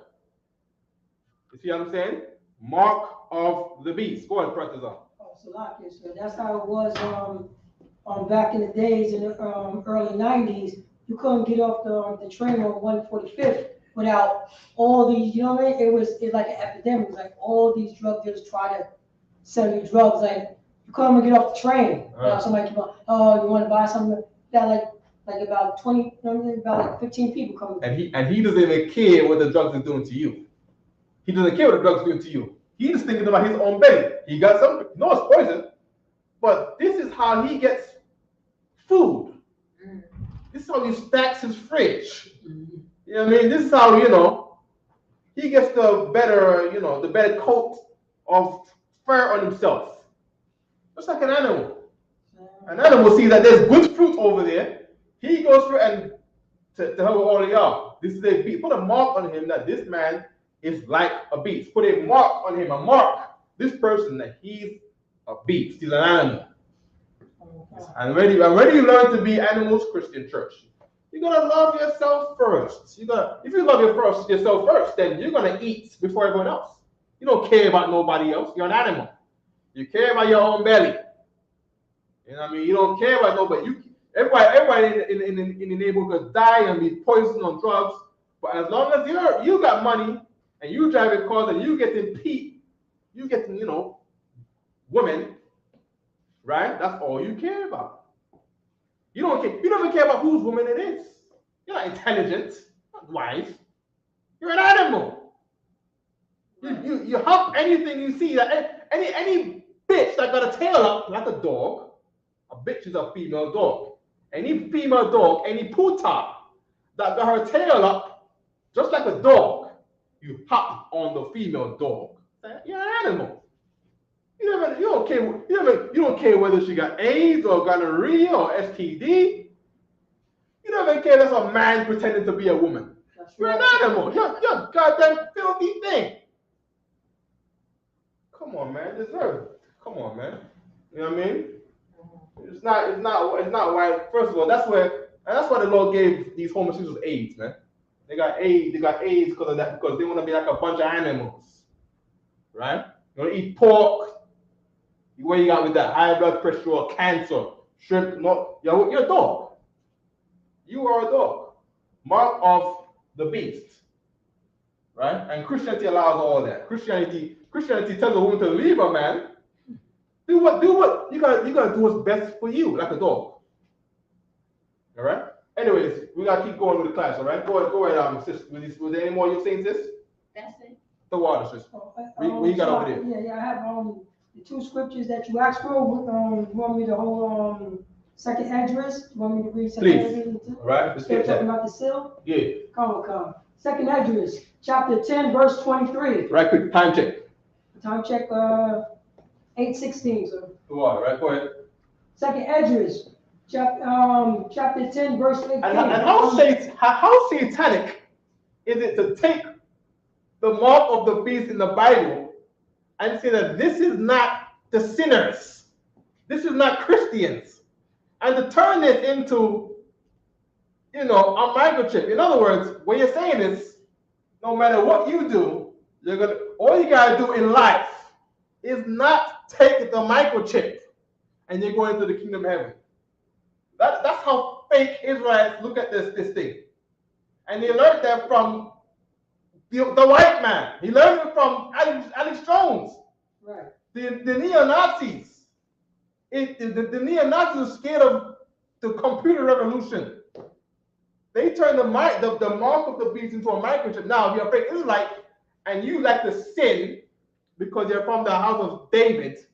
You see what I'm saying? Mark of the beast. Go ahead, press this on. Oh, so that's how it was back in the days in the early 90s. You couldn't get off the train on 145th without all these, you know what I mean? It's like an epidemic. It's like all these drug dealers try to sell you drugs. Like you couldn't get off the train. Somebody keep on, oh, you want to buy something? That like about 20, you know what I mean? About like 15 people coming. And he doesn't even care what the drugs are doing to you. He doesn't care what the drugs are doing to you. He's thinking about his own belly. He got something. No, it's poison. But this is how he gets food. This is how he stacks his fridge. You know what I mean? This is how, he gets the better coat of fur on himself. Just like an animal. An animal sees that there's good fruit over there. He goes through and to help all of y'all. This is a beast. Put a mark on him that this man is like a beast. Put a mark on him, a mark. This person that he's a beast. He's an animal. And when you learn to be animals, Christian church, you're gonna love yourself first. If you love yourself first, then you're gonna eat before everyone else. You don't care about nobody else. You're an animal. You care about your own belly. You know what I mean? You don't care about nobody. Everybody in the neighborhood could die and be poisoned on drugs. But as long as you got money and you driving cars and you getting women, right? That's all you care about. You don't even care about whose woman it is. You're not intelligent, not wise. You're an animal. You hump anything you see. That any bitch that got a tail up like a dog. A bitch is a female dog. Any female dog, any puta that got her tail up, just like a dog, you hop on the female dog. You're an animal. You don't care whether she got AIDS or gonorrhea or STD. You don't even care that's a man pretending to be a woman. You're an animal. You're a goddamn filthy thing. Come on, man. Deserve it. Come on, man. You know what I mean? It's not right. First of all, that's why the Lord gave these homosexuals AIDS, man. They got AIDS because of that, because they want to be like a bunch of animals. Right? You don't eat pork. What you got with that? High blood pressure or cancer, shrimp, you're a dog. You are a dog. Mark of the beast. Right? And Christianity allows all that. Christianity tells a woman to leave a man. Do what you gotta do what's best for you, like a dog. All right. Anyways, we gotta keep going with the class. All right. Go ahead, sis. Was there any more you're saying, sis? That's it. The water, sis. What you got over there? Yeah. I have the two scriptures that you asked for. You want me to hold second address? You want me to read second address? All right. Let's get Talking that. about the seal. Yeah. Come. Second address, chapter 10, verse 23. Right. Quick time check. Time check. 8:16. So. The water. Right. Go ahead. Second address. Chapter 10, verse 18. And how satanic is it to take the mark of the beast in the Bible and say that this is not the sinners, this is not Christians, and to turn it into, a microchip? In other words, what you're saying is, no matter what you do, all you gotta do in life is not take the microchip, and you're going to the kingdom of heaven. That's how fake Israelites look at this thing. And they learned that from the white man. He learned it from Alex Jones. Right. The neo-Nazis. The neo-Nazis are scared of the computer revolution. They turned the mark of the beast into a microchip. Now, if you're a fake Israelite and you like to sin because you're from the house of David,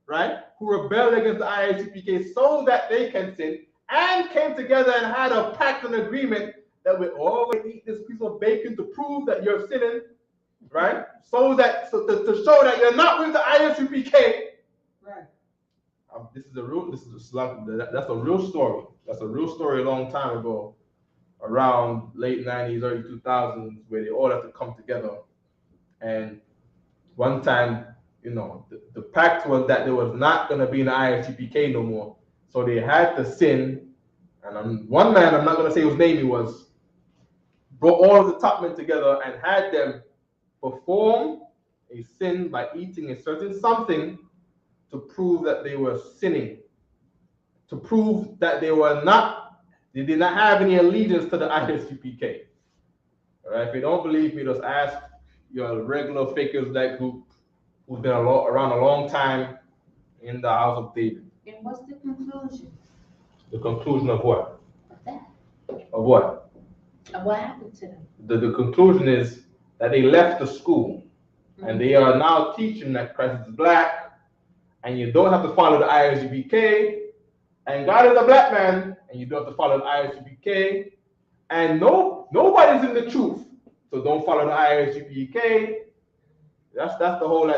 right, who rebelled against the ISUPK so that they can sin, and came together and had a pact and agreement that we always eat this piece of bacon to prove that you're sinning, right? So to show that you're not with the ISUPK. Right. That's a real story. That's a real story a long time ago, around late 90s, early 2000s, where they all had to come together. And one time, the pact was that there was not going to be an ISUPK no more. So they had to sin. And one man, I'm not going to say whose name he was, brought all of the top men together and had them perform a sin by eating a certain something to prove that they were sinning, to prove that they did not have any allegiance to the ISUPK. All right, if you don't believe me, just ask your regular fakers that group who's been around a long time in the house of David. And what's the conclusion? The conclusion of what? Of that. Of what? Of what happened to them? The conclusion is that they left the school and they are now teaching that Christ is black and you don't have to follow the ISUPK, and God is a black man and you don't have to follow the ISUPK, and nobody's in the truth, so don't follow the ISUPK. That's the whole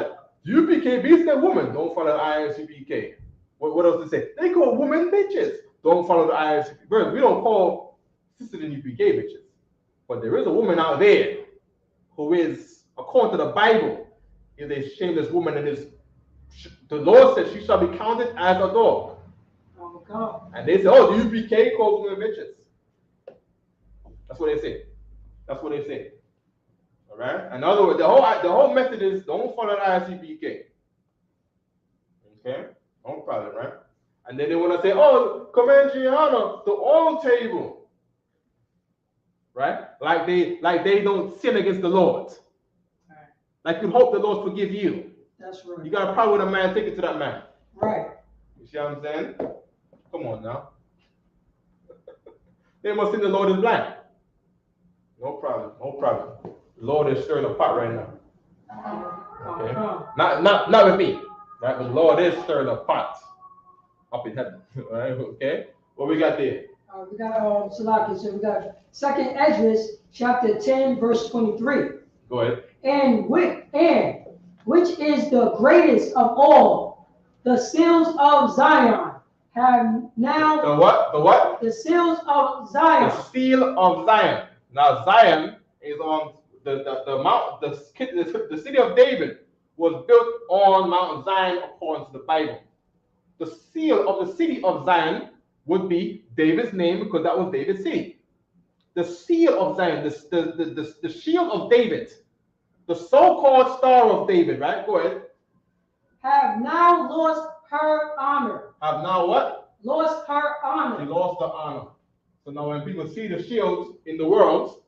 UPK beats that woman, don't follow the ISUPK. What else to say? They call women bitches. Don't follow the ISUPK. We don't call sisters in UPK bitches. But there is a woman out there who is, according to the Bible, is a shameless woman, and the Lord says she shall be counted as a dog. Oh, God. And they say, the UPK calls women bitches. That's what they say. That's what they say. All right? In other words, the whole method is don't follow the ISUPK. Okay? No problem, right? And then they want to say, Command Gianna, the oil table. Right? Like they don't sin against the Lord. Right. Like you hope the Lord forgive you. That's right. You got a problem with a man, take it to that man. Right. You see what I'm saying? Come on now. They must think the Lord is blind. No problem. The Lord is stirring the pot right now. Okay? Not with me. Right? But the Lord is stirring the pot up in heaven. Right? Okay? What we got there? We got Salaki. So we got Second Esdras, chapter 10, verse 23. Go ahead. And which is the greatest of all, the seals of Zion have now. The what? The what? The seals of Zion. The seal of Zion. Now Zion is on the mount. The city of David was built on Mount Zion according to the Bible. The seal of the city of Zion would be David's name because that was David's city. The seal of Zion, the shield of David, the so-called Star of David, right? Go ahead. have now lost her honor. Have now what? Lost her She honor. lost the honor. So now when people see the shields in the world,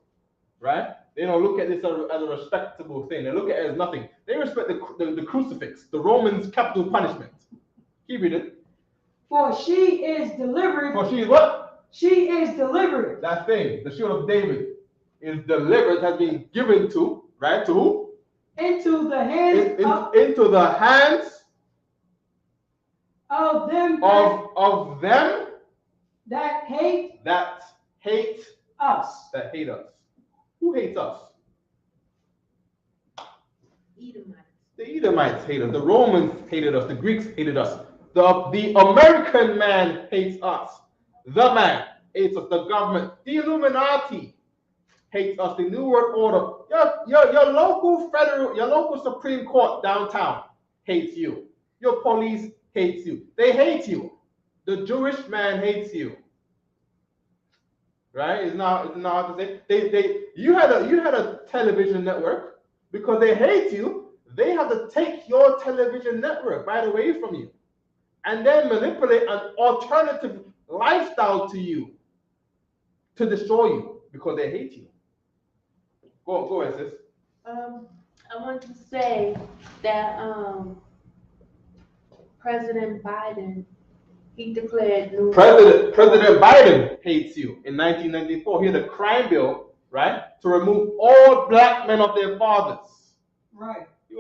right? They don't look at this as a respectable thing. They look at it as nothing. They respect the crucifix, the Romans' capital punishment. Keep reading. For she is delivered. For she is what? She is delivered. That thing, the shield of David, is delivered, has been given to, right? To who? Into the hands Into the hands of them of them that hate us. us. Who hates us? Edomites. The Edomites hated us. The Romans hated us. The Greeks hated us. The American man hates us. The man hates us. The government, the Illuminati hates us. The New World Order, your local Supreme Court downtown hates you. Your police hates you. They hate you. The Jewish man hates you. Right? It's not hard to say. You had a television network because they hate you. They have to take your television network right away from you, and then manipulate an alternative lifestyle to you to destroy you because they hate you. Go ahead, sis. I want to say that President Biden, he declared new President Biden hates you. In 1994, he had a crime bill, right, to remove all black men of their fathers. Right. You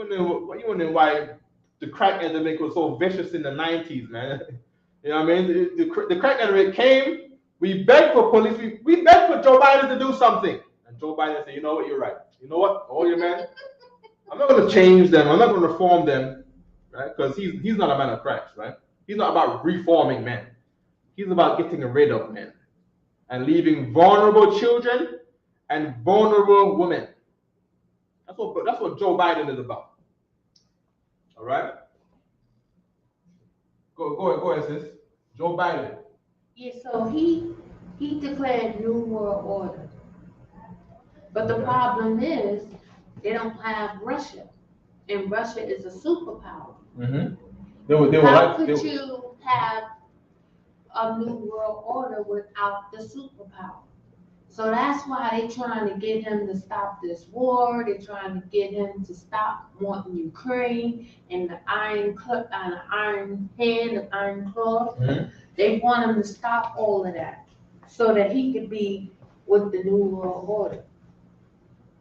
wondering why the crack epidemic was so vicious in the 90s, man. You know what I mean? The crack epidemic came. We begged for police. We begged for Joe Biden to do something, and Joe Biden said, "You know what? You're right. You know what? Oh, you man. I'm not going to change them. I'm not going to reform them, right? Because he's not a man of Christ, right? He's not about reforming men. He's about getting rid of men and leaving vulnerable children and vulnerable women. That's what Joe Biden is about. All right? Go ahead, sis. Joe Biden. Yeah, so he declared new world order. But the problem is they don't have Russia, and Russia is a superpower. Mm-hmm. How could you have a new world order without the superpower? So that's why they're trying to get him to stop this war. They're trying to get him to stop wanting Ukraine and the iron hand, the iron claw. Mm-hmm. They want him to stop all of that so that he could be with the new world order.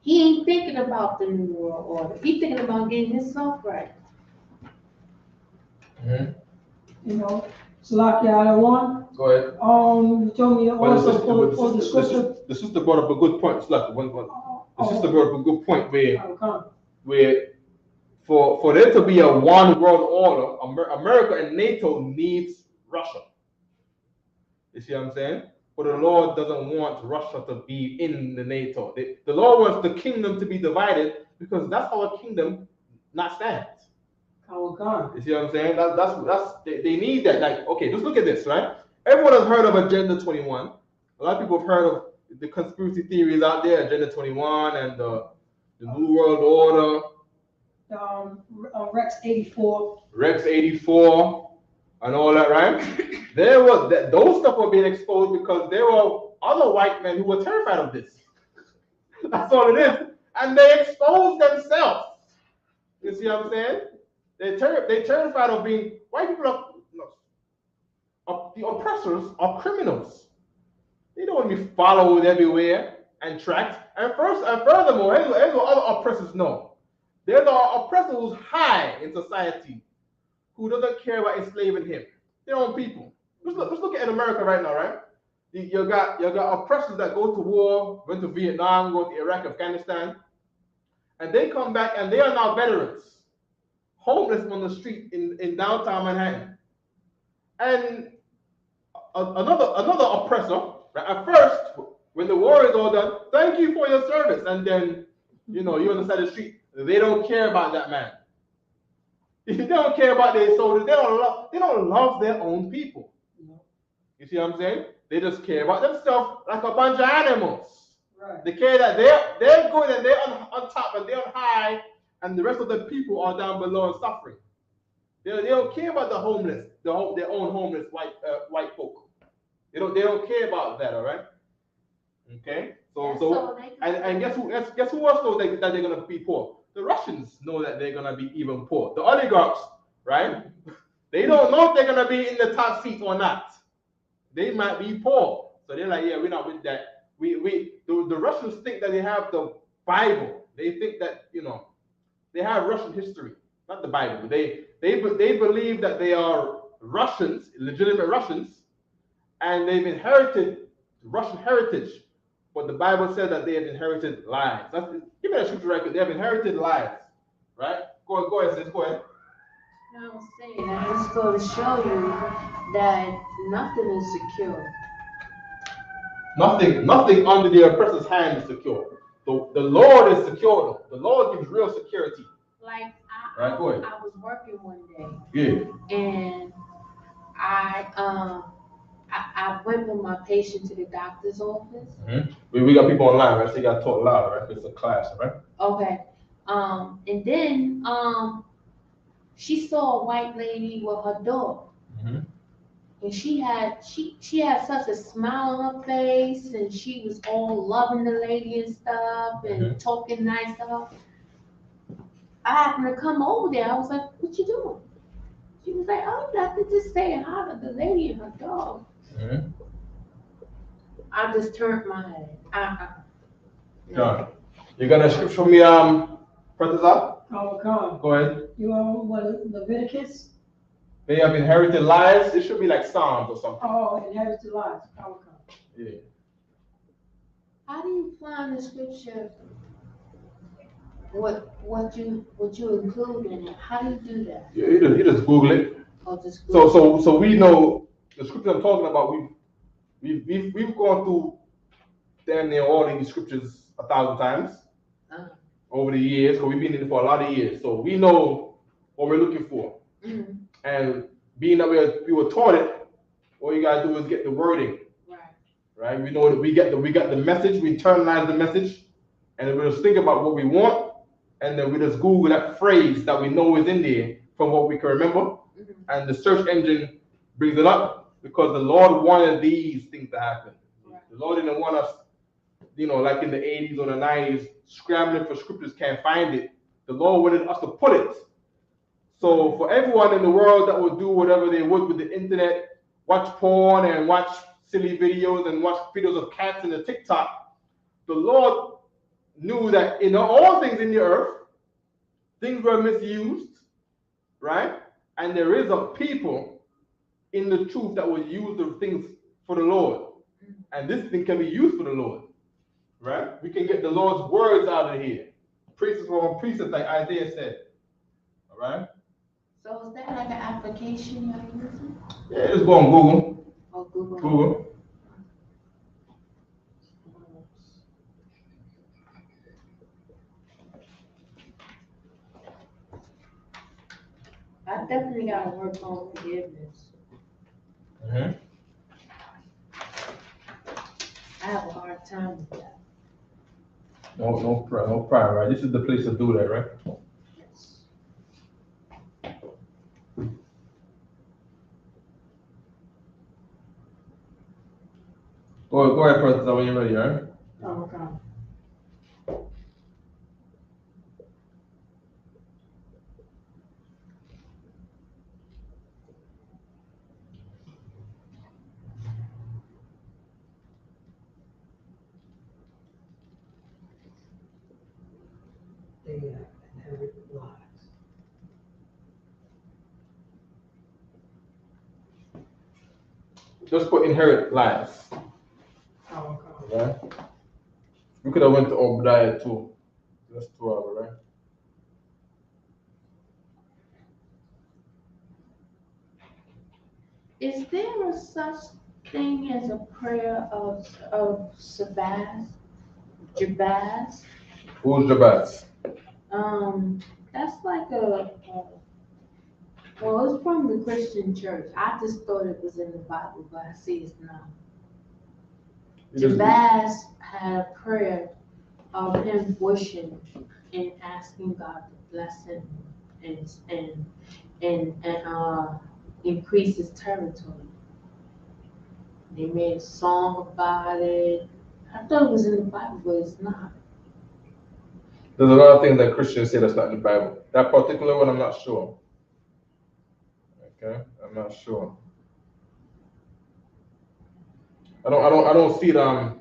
He ain't thinking about the new world order. He's thinking about getting himself right. Mm-hmm. You know, Salakia, I don't want. Go ahead. You told me also for the scripture. The sister brought up a good point. The sister brought up a good point where for there to be a one world order, America and NATO needs Russia. You see what I'm saying? But the Lord doesn't want Russia to be in the NATO. The Lord wants the kingdom to be divided because that's how a kingdom not stands. You see what I'm saying? That's they need that. Like, okay, just look at this, right? Everyone has heard of Agenda 21. A lot of people have heard of the conspiracy theories out there, Agenda 21 and the New World Order. Rex 84. Rex 84 and all that, right? Those stuff were being exposed because there were other white men who were terrified of this. That's all it is. And they exposed themselves. You see what I'm saying? They're terrified of being white people. The oppressors are criminals. They don't want to be followed everywhere and tracked. And furthermore, here's what other oppressors know. There's an oppressor who's high in society, who doesn't care about enslaving him. Their own people. Let's look at America right now, right? You got oppressors that go to war, went to Vietnam, go to Iraq, Afghanistan, and they come back and they are now veterans, homeless on the street in downtown Manhattan. And another oppressor, right, at first, when the war is all done, thank you for your service. And then, you're on the side of the street, they don't care about that man. They don't care about their soldiers. They don't love their own people. You see what I'm saying? They just care about themselves like a bunch of animals. Right. They care that they're good and they're on top and they're on high, and the rest of the people are down below and suffering. They don't care about the homeless, their own homeless white folk. They don't care about that, all right? Okay? And guess who else knows that they're gonna be poor? The Russians know that they're gonna be even poor. The oligarchs, right? They don't know if they're gonna be in the top seat or not. They might be poor. So they're like, yeah, we're not with that. The Russians think that they have the Bible. They think that, they have Russian history, not the Bible. They believe that they are Russians, legitimate Russians, and they've inherited Russian heritage. But the Bible said that they have inherited lies. Give me that scripture right there. They have inherited lies, right? Go ahead, sis. Go ahead. I was saying, I just go to show you that nothing is secure. Nothing under the oppressor's hand is secure. The Lord is secure. The Lord gives real security. Like right, go ahead. I was working one day. Yeah. And I went with my patient to the doctor's office. Mm-hmm. We got people online, right? So you got to talk louder, right? It's a class, right? Okay. And then she saw a white lady with her dog. Mm-hmm. And she had such a smile on her face, and she was all loving the lady and stuff, and talking nice stuff. I happened to come over there. I was like, "What you doing?" She was like, "Oh, nothing, just saying hi to the lady and her dog." Mm-hmm. I just turned my head. John, you got a scripture for me, Brother? Come. Go ahead. You want what, Leviticus? They have inherited lies. It should be like Psalms or something. Oh, inherited lies. Come. Yeah. How do you find the scripture? What you include in it? How do you do that? Yeah, you just Google it. Oh, just Google. So we know the scripture I'm talking about. We've gone through damn near all these scriptures 1,000 times over the years, because we've been in it for a lot of years. So we know what we're looking for. Mm-hmm. And being that we were taught it, all you gotta do is get the wording. Right? We know that we got the message, we internalize the message, and then we just think about what we want, and then we just Google that phrase that we know is in there from what we can remember, and the search engine brings it up, because the Lord wanted these things to happen. The Lord didn't want us, like in the 80s or the 90s, scrambling for scriptures, can't find it. The Lord wanted us to put it. So for everyone in the world that would do whatever they would with the internet, watch porn and watch silly videos and watch videos of cats in the TikTok, the Lord knew that in all things in the earth, things were misused, right? And there is a people in the truth that will use the things for the Lord. And this thing can be used for the Lord, right? We can get the Lord's words out of here. Precepts from precepts, like Isaiah said, all right? So is that like an application you're using? Yeah, just go on Google. Oh, Google. Google. I definitely got to work on forgiveness. Mm-hmm. I have a hard time with that. No problem, right? This is the place to do that, right? Yes. Go ahead, Professor, when you're ready, all right? Okay. They inherit lies. Just put inherit lies. Okay. Right? We could have went to Obadiah too. That's 2 hours, right? Is there a such thing as a prayer of Jabaz? Who's Jabaz? That's like well, it's from the Christian church. I just thought it was in the Bible, but I see it's not. Jabaz had a prayer of him wishing and asking God to bless him, and and increase his territory. They made a song about it. I thought it was in the Bible, but it's not. There's a lot of things that Christians say that's not in the Bible. That particular one, I'm not sure. Okay, I'm not sure. I don't see it. I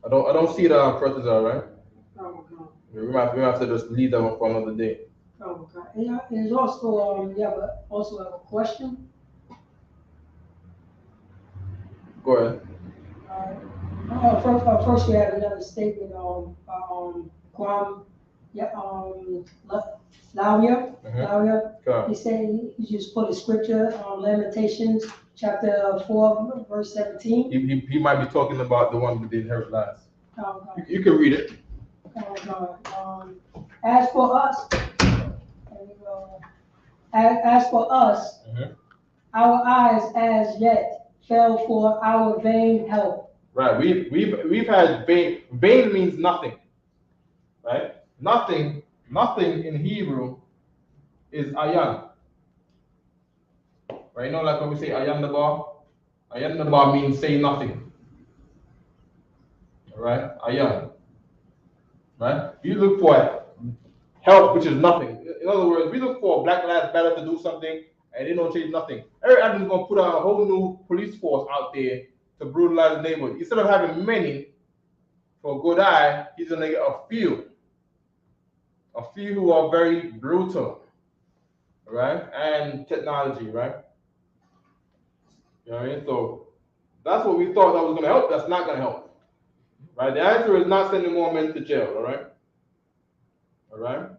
don't see it. Predators, all right. Oh, God. We have to just leave them for another day. Oh, God. And there's also, also have a question. Go ahead. First we have another statement Guam, yeah, Lawyer, Okay. he said, he just put a scripture on Lamentations, chapter 4, verse 17. He might be talking about the one we did heard last. Oh, God. You can read it. Oh, God. As for us, there we go. As for us, our eyes as yet fell for our vain help. Right. We've had vain. Vain means nothing. Right. Nothing in Hebrew is ayan. Right. You know, like when we say ayan the bar means say nothing. Right. Ayan. Right. You look for help, which is nothing. In other words, we look for Black Lives Matter to do something, and they don't change nothing. Eric Adams is gonna put a whole new police force out there to brutalize the neighborhood. Instead of having many for good eye, he's gonna get a few who are very brutal, right? And technology, right? You know what I mean? So that's what we thought that was gonna help. That's not gonna help, right? The answer is not sending more men to jail. All right. All right.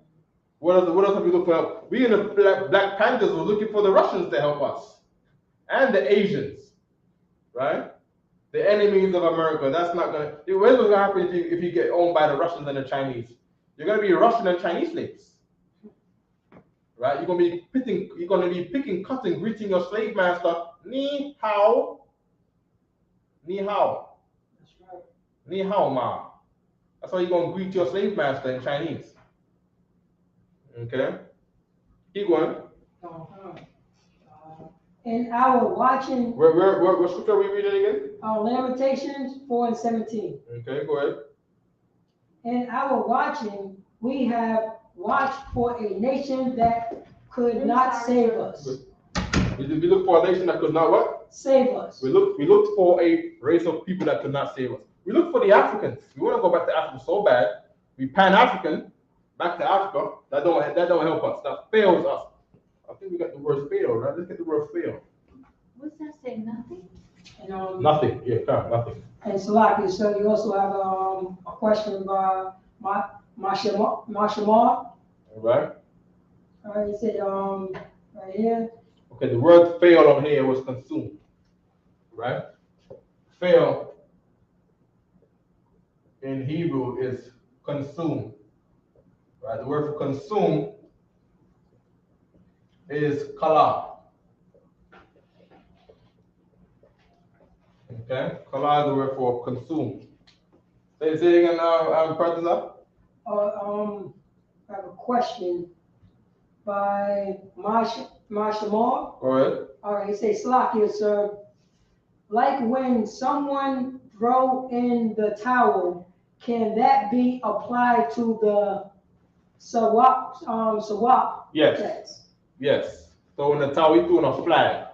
What else have we looked for help? We in the Black Panthers were looking for the Russians to help us and the Asians, right? The enemies of America. That's not gonna. What's gonna happen if you get owned by the Russians and the Chinese? You're gonna be Russian and Chinese slaves, right? You're gonna be picking cotton, greeting your slave master, ni hao, ni hao, That's right. ni hao ma. That's how you're gonna greet your slave master in Chinese. Okay, keep going. In our watching, What scripture are we reading again? Lamentations 4 and 17. Okay, go ahead. In our watching, we have watched for a nation that could not save us. We look for a nation that could not what? Save us. We looked for a race of people that could not save us. We look for the Africans. We want to go back to Africa so bad. We Pan-African, back to Africa. That don't help us. That fails us. I think we got the word fail, right? Let's get the word fail. What's that say? Nothing? And, Nothing. Yeah, nothing. And Salaki, so you also have a question by Mashamar. All right. All right, he said right here. Okay, the word fail on here was consume. Right? Fail in Hebrew is consume. Right? The word for consume is kala. Okay? Kala is the word for consume. Say it again, Partner. I have a question by Mashamar. Go ahead. All right, he says, Salaki, sir. Like when someone throw in the towel, can that be applied to the sawab? Yes. Yes. So in the towel, he threw in a flag.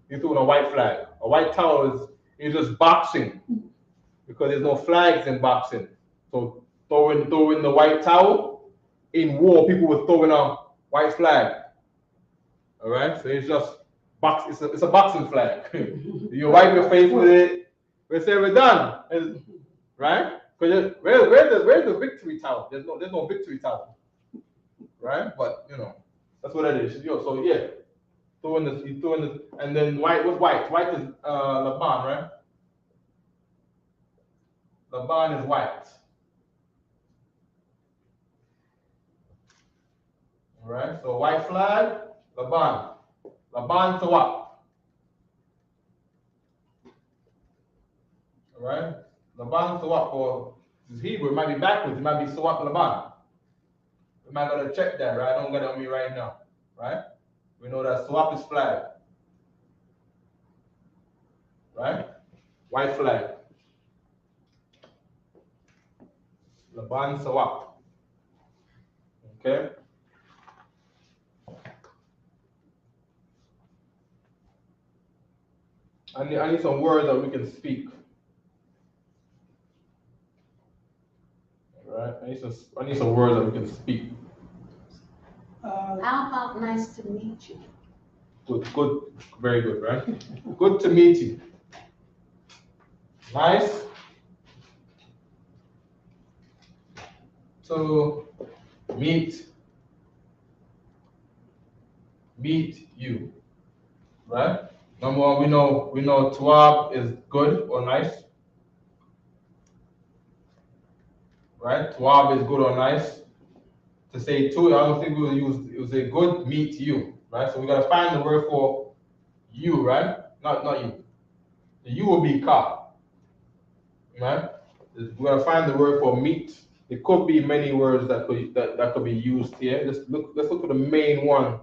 He threw in a white flag. A white towel is just boxing because there's no flags in boxing. So throw in the white towel. In war, people were throwing a white flag. All right. So it's just box. It's a boxing flag. You wipe your face with it. We say we're done. Right? Because where's the victory towel? There's no victory towel. Right? But that's what it is. So yeah, throw in this, and then white. What's white? White is Laban, right? Laban is white. All right. So white flag, Laban. Laban to what? All right. Laban to what? For this Hebrew, it might be backwards. It might be Sawat Laban. We might gotta check that, right? I don't got it on me right now. right? We know that swap is flag, right? White flag. Laban swap. Okay? I need some words that we can speak. All right? I need some words that we can speak. How about nice to meet you? Good, very good, right? Good to meet you. Nice to meet you, right? Number one, we know Tuab is good or nice, right? Tuab is good or nice. To say to, I don't think we will use a good meet you, right? So we gotta find the word for you, right? Not you. The you will be ka, right? We gotta find the word for meet. There could be many words that could be used here. Let's look for the main one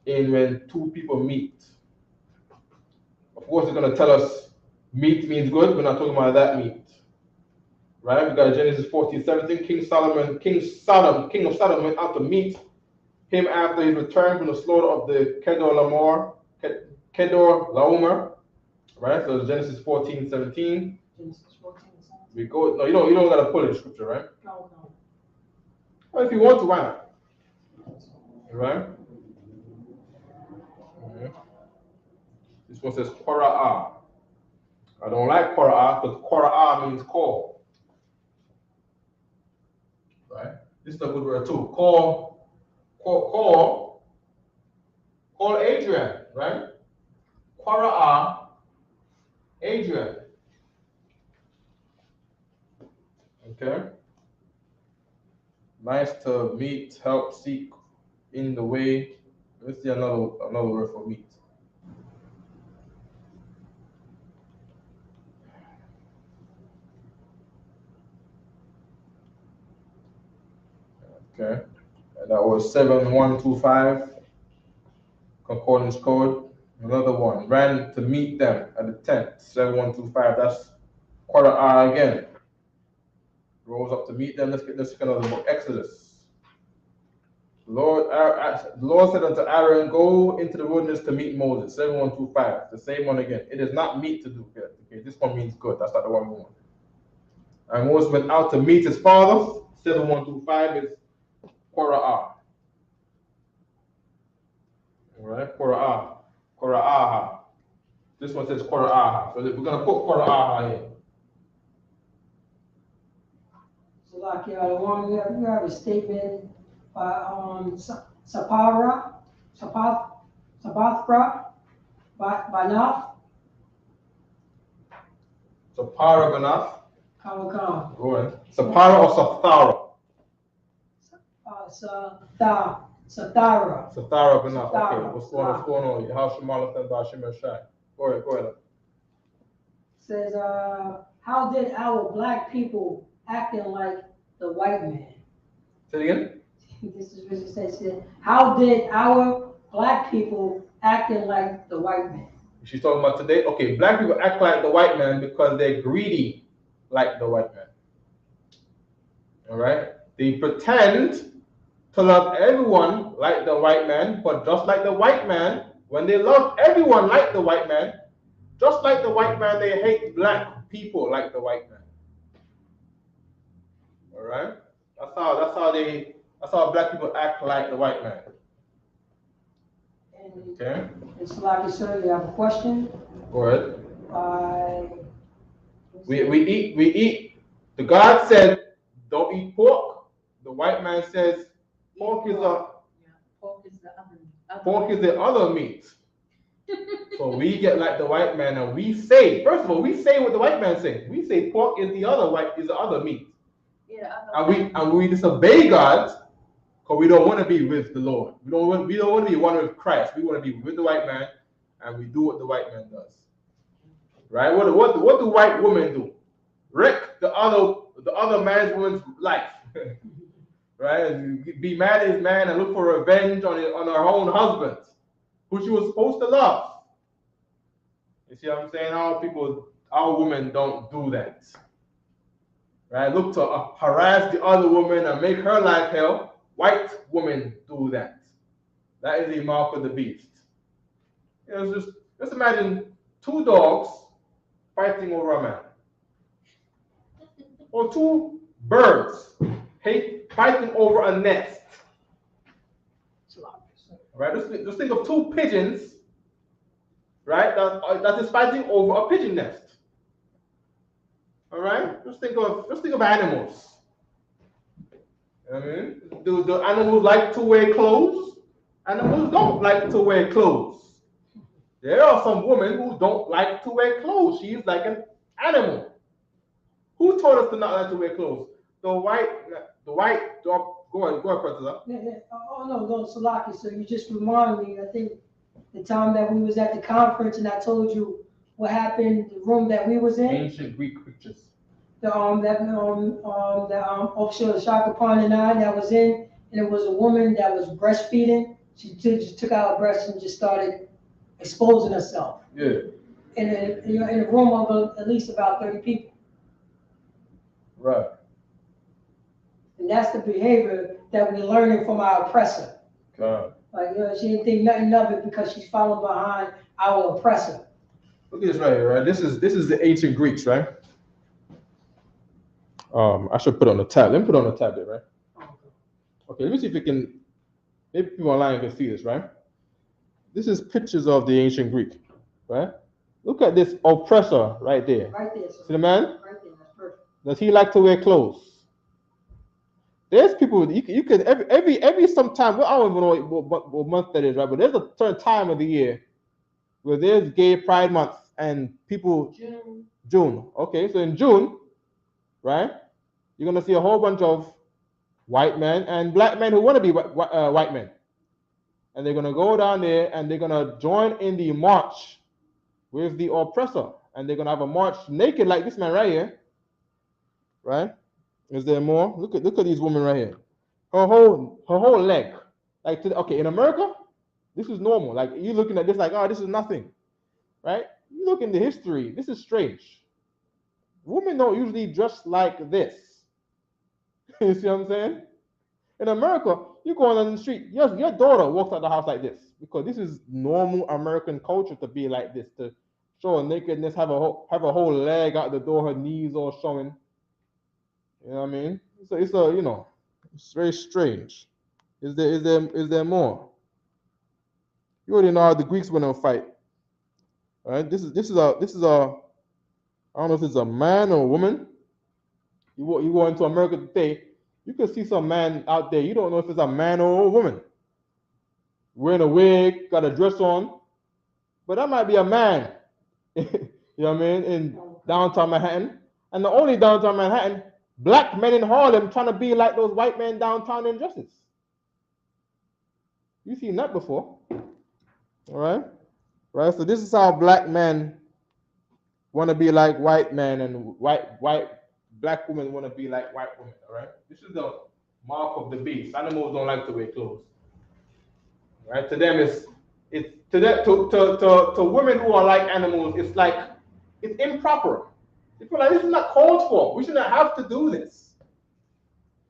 in when two people meet. Of course, it's gonna tell us meet means good. We're not talking about that meet, right? We got Genesis 14:17. King of Sodom went out to meet him after he returned from the slaughter of the Kedor Laomer, right? So it's Genesis 14:17. Genesis 14. We go. No, you don't gotta pull in scripture, right? No. Well, if you want to, why not? Right? This one says Kora'ah. I don't like Kora'ah because Kora'ah means call. Right? This is a good word too. Call Adrian, right? Kora'ah, Adrian. Okay? Nice to meet, help, seek, in the way. Let's see another word for meet. Okay, and that was 7125 concordance code. Another one ran to meet them at the tent. 7125. That's Qadash again. Rose up to meet them. Let's get this another book. Exodus. The Lord said unto Aaron, go into the wilderness to meet Moses. 7125. The same one again. It is not meet to do. Okay, this one means good. That's not the one we want. And Moses went out to meet his father. 7125 is Qadash. All right, Qadash. This one says Qadash. So we're gonna put Qadash here. So like the one you have a statement by Sapathra, Banath, Sapara Banath. Kamakan. Go ahead. Sapara or Sathara? Sathara. Sathara Banath. Okay, what's going on? How Shemala and Bashim and Shai. Go ahead. Says, how did our black people acting like the white man? Say it again. This is what it says. How did our black people acting like the white man? She's talking about today. Okay, black people act like the white man because they're greedy like the white man. All right? They pretend to love everyone like the white man, but just like the white man, when they love everyone like the white man, just like the white man, they hate black people like the white man. All right? That's how black people act like the white man. Okay. It's like, sir, you have a question? Go ahead. We eat. The God said, don't eat pork. The white man says, pork is the other meat. So we get like the white man, and we say, first of all, we say what the white man says. We say pork is the other meat. Yeah. And we disobey God because we don't want to be with the Lord. We don't want to be one with Christ. We want to be with the white man, and we do what the white man does. Right? What do white women do? Wreck the other man's woman's life. right? And be mad at his man and look for revenge on her own husband, who she was supposed to love. You see what I'm saying? Our women don't do that. Right? Look to harass the other woman and make her life hell. White women do that. That is a mark of the beast. You know, just imagine two dogs fighting over a man, or two birds fighting over a nest. Right? Just think of two pigeons, right? That is fighting over a pigeon nest. All right? Just think of animals. You know what I mean? Do animals like to wear clothes? Animals don't like to wear clothes. There are some women who don't like to wear clothes. She is like an animal. Who told us to not like to wear clothes? The white dog. Go ahead, Professor. Yeah. Oh no, Salaki. So you just remind me. I think the time that we was at the conference and I told you what happened, the room that we was in. Ancient Greek pictures. Officer Shaka Khan and I that was in, and it was a woman that was breastfeeding. She just took out her breast and just started exposing herself. Yeah. In a room of at least about 30 people. Right. And that's the behavior that we're learning from our oppressor. God. Like, she didn't think nothing of it because she's following behind our oppressor. Look at this right here, right? This is the ancient Greeks, right? I should put on the tab. Let me put on the tablet, right? Okay, let me see if we can. Maybe people online can see this, right? This is pictures of the ancient Greek, right? Look at this oppressor right there. Right there. Sir. See the man? Right there. That's perfect. Does he like to wear clothes? There's people you could every sometime. Well, I don't even know what month that is, right? But there's a certain time of the year where there's Gay Pride Month and people. June. Okay, so in June, right? You're gonna see a whole bunch of white men and black men who want to be white men, and they're gonna go down there and they're gonna join in the march with the oppressor, and they're gonna have a march naked like this man right here, right? Is there more? Look at these women right here. Her whole leg, like okay, in America, this is normal. Like you're looking at this like, oh, this is nothing, right? You look into history, this is strange. Women don't usually dress like this. You see what I'm saying? In America, you go on the street, your daughter walks out the house like this because this is normal American culture to be like this, to show her nakedness, have a whole leg out the door, her knees all showing. You know what I mean? So it's very strange. Is there more? You already know how the Greeks went on fight. All right, this is a I don't know if it's a man or a woman. You go into America today, you can see some man out there. You don't know if it's a man or a woman. Wearing a wig, got a dress on, but that might be a man. You know what I mean? In downtown Manhattan, and the only downtown Manhattan, black men in Harlem trying to be like those white men downtown in dresses. You've seen that before, all right? Right. So this is how black men want to be like white men, and black women want to be like white women. All right. This is the mark of the beast. Animals don't like to wear clothes. Right. To them, to women who are like animals, it's improper. They feel like this is not called for. We should not have to do this.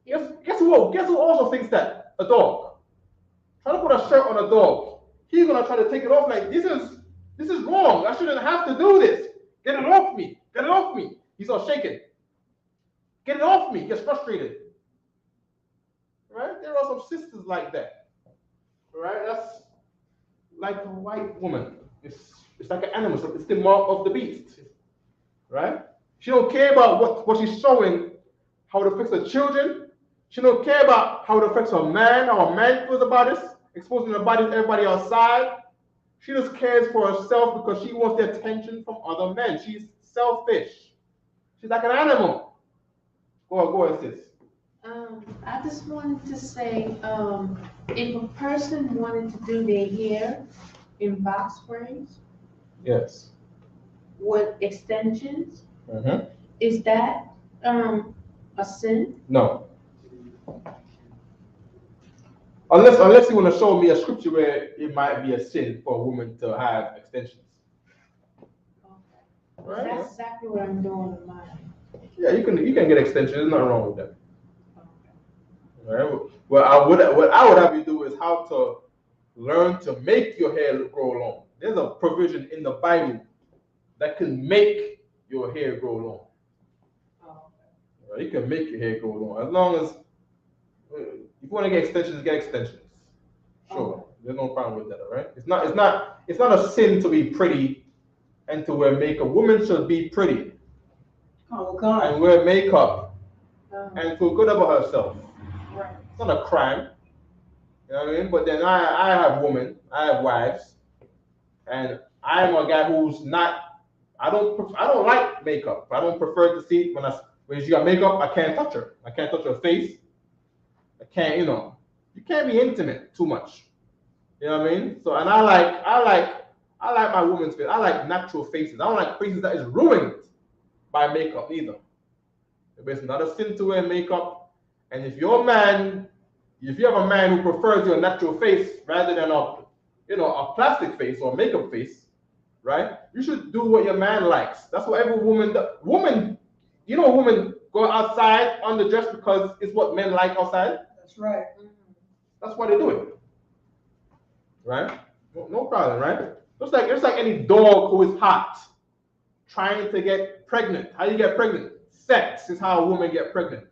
Guess who also thinks that? A dog. Try to put a shirt on a dog. He's gonna try to take it off like this is wrong. I shouldn't have to do this. Get it off me. Get it off me. He's all shaking. Get it off me. Gets frustrated. Right? There are some sisters like that. Right? That's like a white woman. It's like an animal. It's the mark of the beast. Right? She don't care about what she's showing, how it affects her children. She don't care about how it affects her man, how a man feels about this, exposing her body to everybody outside. She just cares for herself because she wants the attention from other men. She's selfish. She's like an animal. Go ahead, sis. I just wanted to say, if a person wanted to do their hair in box braids, Yes. with extensions, is that a sin? No. Unless you want to show me a scripture where it might be a sin for a woman to have extensions. Right? That's exactly what I'm doing in mine. Yeah, you can get extensions. There's nothing wrong with that. Right? What I would have you do is how to learn to make your hair grow long. There's a provision in the Bible that can make your hair grow long. Right? You can make your hair grow long as long as if you want to get extensions, get extensions. Sure, there's no problem with that. All right? It's not a sin to be pretty and to wear makeup. Women should be pretty and wear makeup and feel good about herself. Right. It's not a crime. You know what I mean? But then I have women, I have wives, and I'm a guy who's not. I don't like makeup. I don't prefer to see when she got makeup. I can't touch her. I can't touch her face. I can't. You can't be intimate too much. You know what I mean? So and I like my woman's face. I like natural faces. I don't like faces that is ruined by makeup either. It's not a sin to wear makeup. And if you have a man who prefers your natural face rather than a plastic face or a makeup face, right? You should do what your man likes. That's what every woman does. Women go outside underdressed because it's what men like outside. That's right. That's why they do it. Right? No problem, right? Just like any dog who is hot, trying to get pregnant. How do you get pregnant? Sex is how a woman get pregnant.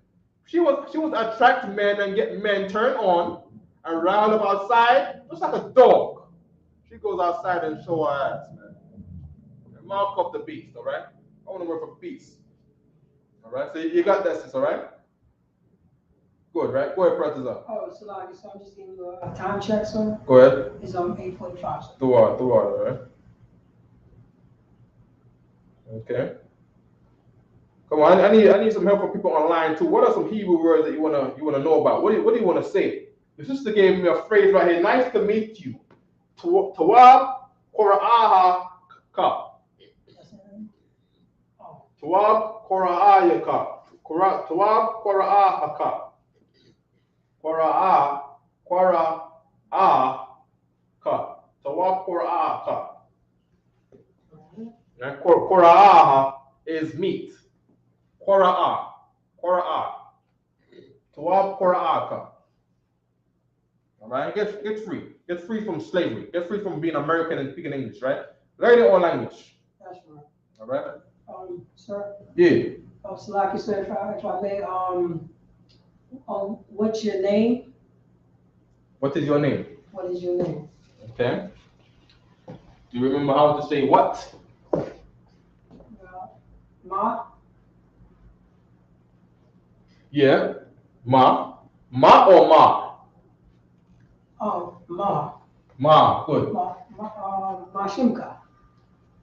She wants to attract men and get men turned on and rile up outside, just like a dog. She goes outside and show her ass, man. And mark up the beast, all right? I want to work for peace. All right? So you got that, sis, all right? Good, right? Go ahead, press this up. Oh, so I'm just giving you a time check, sir. Go ahead. It's 8:45, sir. Through order, all right? Okay. Come on, I need some help from people online too. What are some Hebrew words that you wanna know about? What do you wanna say? The sister gave me a phrase right here. Nice to meet you. Tawab Kora'aha Ka. Tawab Kora'aya Ka. Tawab Kora'aha Ka. Kora'a Ka. Tawab Kora'aha Ka. Kora'aha is meat. Kora'a. Tawab Kora'aka. All right, get free. Get free from slavery. Get free from being American and speaking English, right? Learn your own language. That's right. All right? Sir? Yeah. So like you said, if I may, what's your name? What is your name? What is your name? Okay. Do you remember how to say what? Ma? Yeah. Ma. Ma or ma? Oh, Ma. Ma. Good. Mashimka.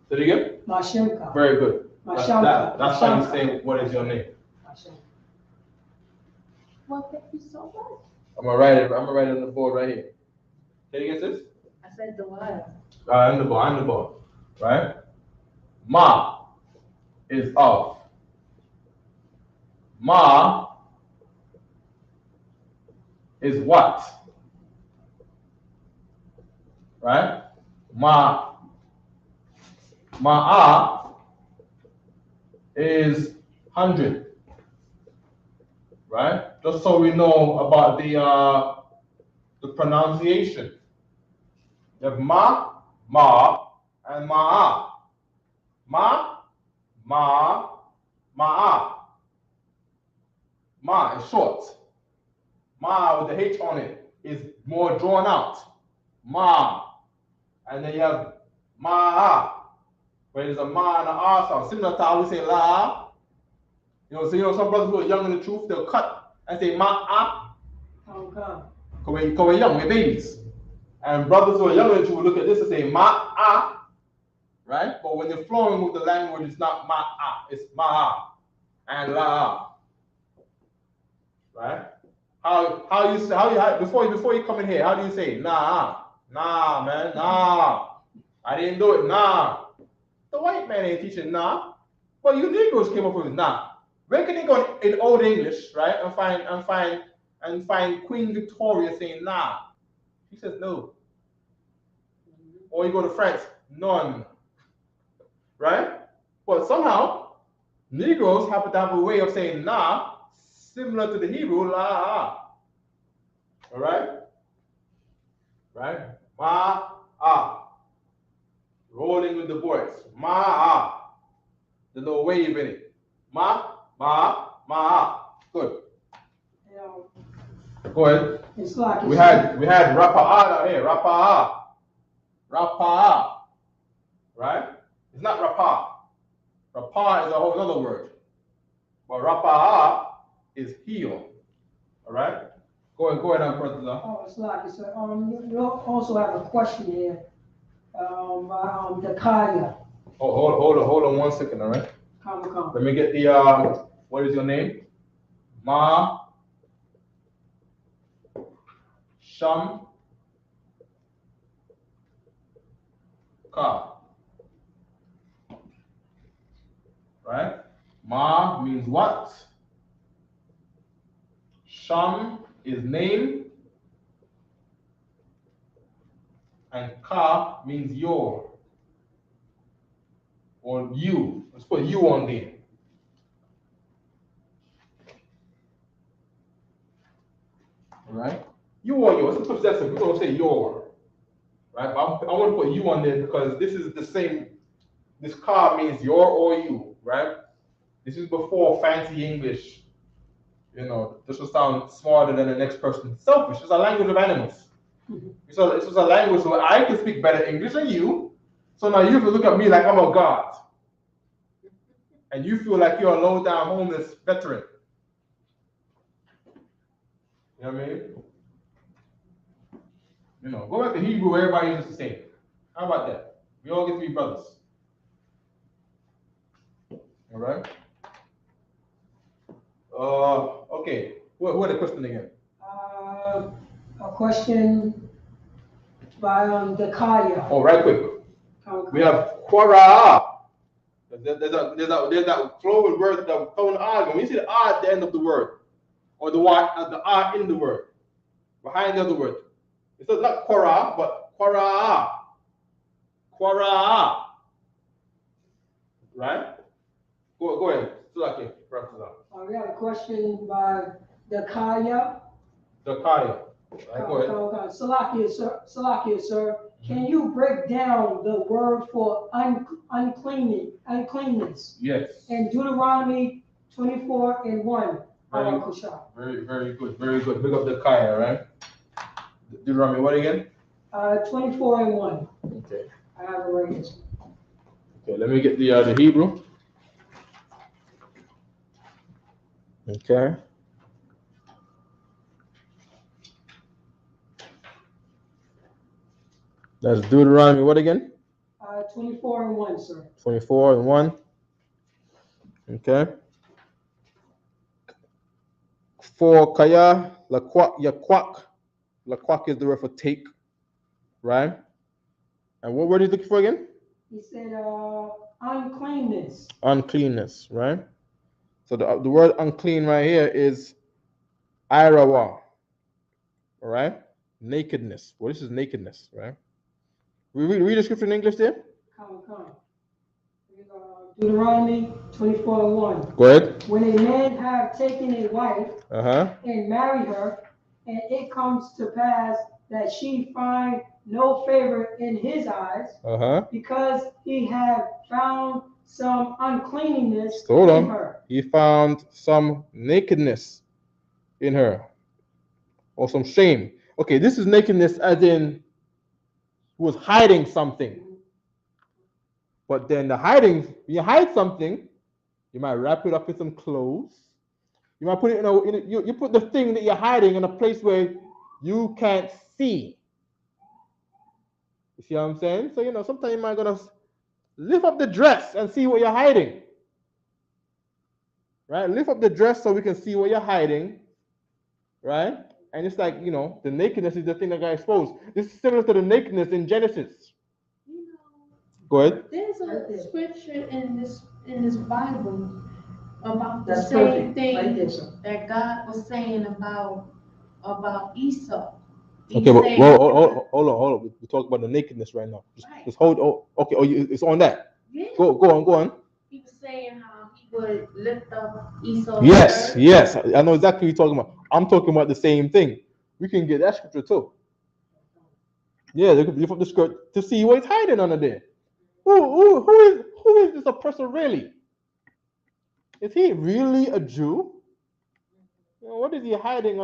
Say it again? Mashimka. Very good. That's how you say what is your name. Well, thank you so much. I'm gonna write it on the board right here. Say it again, sis? I said the what? On the board. Right? Ma is of. Ma is what? Right? Ma'a is 100. Right? Just so we know about the pronunciation. You have ma, and ma'a. Ma'a. Ma is short. Ma with the H on it is more drawn out. Ma. And then you have ma'a, where there's a ma and an R sound. Similar to how we say la. So some brothers who are young in the truth, they'll cut and say ma'a. Okay. Because we're young, we're babies. And brothers who are younger in the truth will look at this and say ma'a. Right? But when you're flowing with the language, it's not ma'a, it's ma'a and la. Right? How you before you come in here, how do you say nah, man, nah. I didn't do it, nah. The white man ain't teaching nah. But you Negroes came up with nah. Where can you go in Old English, right? And find Queen Victoria saying nah. She says no. Or you go to France, none. Right? But somehow, Negroes happen to have a way of saying nah, similar to the Hebrew la. All right? Right? Ma, ah. Rolling with the voice. Ma, ah. There's no wave in it. Ma, ma, ma. Good. Go ahead. It's like We had Rapa'ah down here. Rapa'ah. Rapa'ah. Right? It's not Rapa'ah. Rapa'ah is a whole other word. But Rapa'ah is heal. All right? Go ahead, Brother. Oh, it's like it's you also have a question here. The Kaya. Oh, hold on 1 second, all right? Come. Let me get the what is your name? Ma Sham Ka. Right? Ma means what? Sham is name. And Ka means your. Or you. Let's put you on there. Alright? You or yours. It's possessive. We're going to say your. Right? But I want to put you on there because this is the same. This Ka means your or you. Right? This is before fancy English. You know, this will sound smarter than the next person. Selfish. It's a language of animals. So it's just a language where I can speak better English than you. So now you have to look at me like I'm a god. And you feel like you're a low-down homeless veteran. You know what I mean? You know, go back to Hebrew where everybody is the same. How about that? We all get to be brothers. All right? Okay. What the question again? A question by the Kaya. Oh, right quick. We have Quara. There's that flow of word that thrown the when you see the at the end of the word, or the in the word, behind the other word. It's not Quara, but Quara. Quara. Right? Go ahead. We have a question by the Kaya. The Kaya. Right, go ahead. Salakia, sir. Can you break down the word for uncleanness? Yes. In Deuteronomy 24:1. Very good. Big up the Kaya, right? Deuteronomy what again? 24:1. Okay. I have it right here. Okay, let me get the Hebrew. Okay. That's Deuteronomy what again? 24:1, sir. 24:1. Okay. For kaya, laquak, yaquak. Laquak is the word for take, right? And what word are you looking for again? He said uncleanness. Uncleanness, right? So the word unclean right here is irawa, all right? Nakedness. Well, this is nakedness, right? We read the scripture in English there? Come. Deuteronomy 24:1. Go ahead. When a man have taken a wife and married her, and it comes to pass that she find no favor in his eyes, because he have found some uncleanness in her. He found some nakedness in her, or some shame. Okay, this is nakedness as in he was hiding something. But then when you hide something, you might wrap it up in some clothes. You might put it you put the thing that you're hiding in a place where you can't see. You see what I'm saying? So, sometimes you might gonna lift up the dress and see what you're hiding. Right? Lift up the dress so we can see what you're hiding. Right? And it's like, the nakedness is the thing that got exposed. This is similar to the nakedness in Genesis. Go ahead. There's a scripture in this Bible about the same thing that God was saying about Isupk. Okay, but hold on. We talk about the nakedness right now. Just hold. Oh, okay. Oh, it's on that. Yeah. Go on. He was saying how he would lift up Esau. Yes. I know exactly what you're talking about. I'm talking about the same thing. We can get that scripture too. Yeah, they could lift up the skirt to see what he's hiding under there. Who is this oppressor really? Is he really a Jew? You know, what is he hiding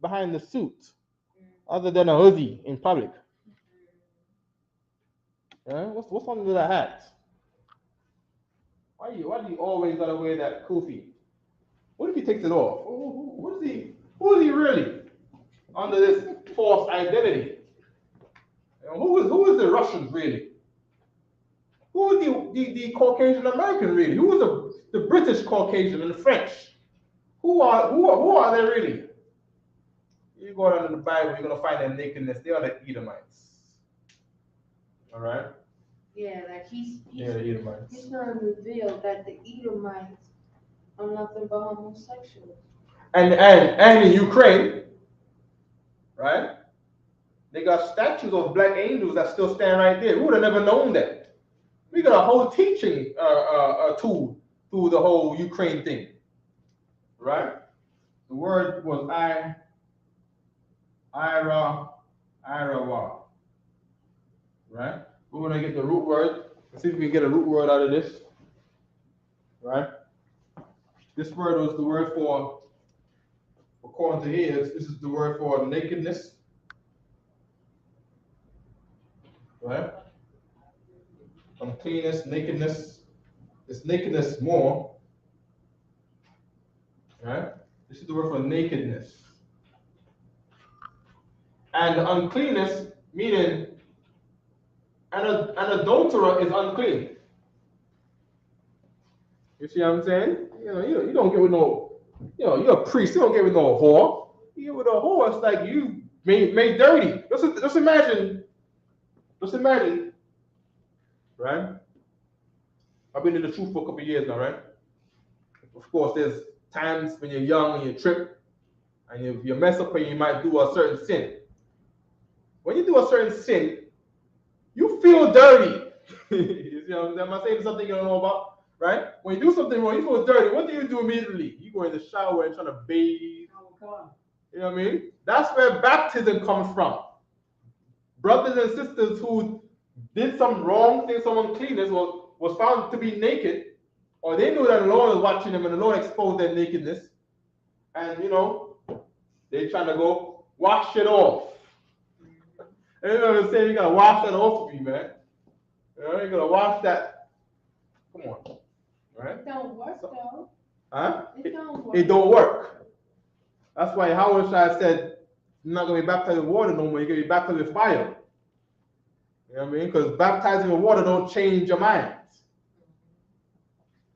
behind the suit, other than a hoodie in public? What's under the hat? Why do you always gotta wear that kufi? What if he takes it off? Who is he really under this false identity? Who is the Russians really? Who is the Caucasian American really? Who is the British Caucasian and the French? Who are they really? You go down in the Bible, you're gonna find their nakedness. They are the Edomites. All right. Yeah, like he's the Edomites. He's gonna reveal that the Edomites are nothing but homosexuals. And in Ukraine, right? They got statues of black angels that still stand right there. We would have never known that. We got a whole teaching tool through the whole Ukraine thing, right? The word was Irawa, right? We're gonna get the root word. Let's see if we can get a root word out of this, right? This word was the word for, according to here, this is the word for nakedness, right? Uncleanness, nakedness. It's nakedness more, right? This is the word for nakedness. And uncleanness, meaning an adulterer is unclean. You see what I'm saying? You don't get with no, you're a priest, you don't get with no whore. You get with a whore, it's like you made dirty. Just imagine, right? I've been in the truth for a couple of years now, right? Of course, there's times when you're young and you trip, and you mess up and you might do a certain sin. When you do a certain sin, you feel dirty. You see what I'm saying? Am I saying something you don't know about? Right? When you do something wrong, you feel dirty. What do you do immediately? You go in the shower and try to bathe. You know what I mean? That's where baptism comes from. Brothers and sisters who did some wrong thing, some uncleanness, was found to be naked, or they knew that the Lord was watching them and the Lord exposed their nakedness, and they trying to go wash it off. And you know what I'm saying? You gotta wash that off of you, man. You gotta wash that. Come on. Right? It don't work though. Huh? It don't work. It don't work. That's why Howard Shai said, you're not gonna be baptized with water no more, you're gonna be baptized with fire. You know what I mean? Because baptizing with water don't change your mind.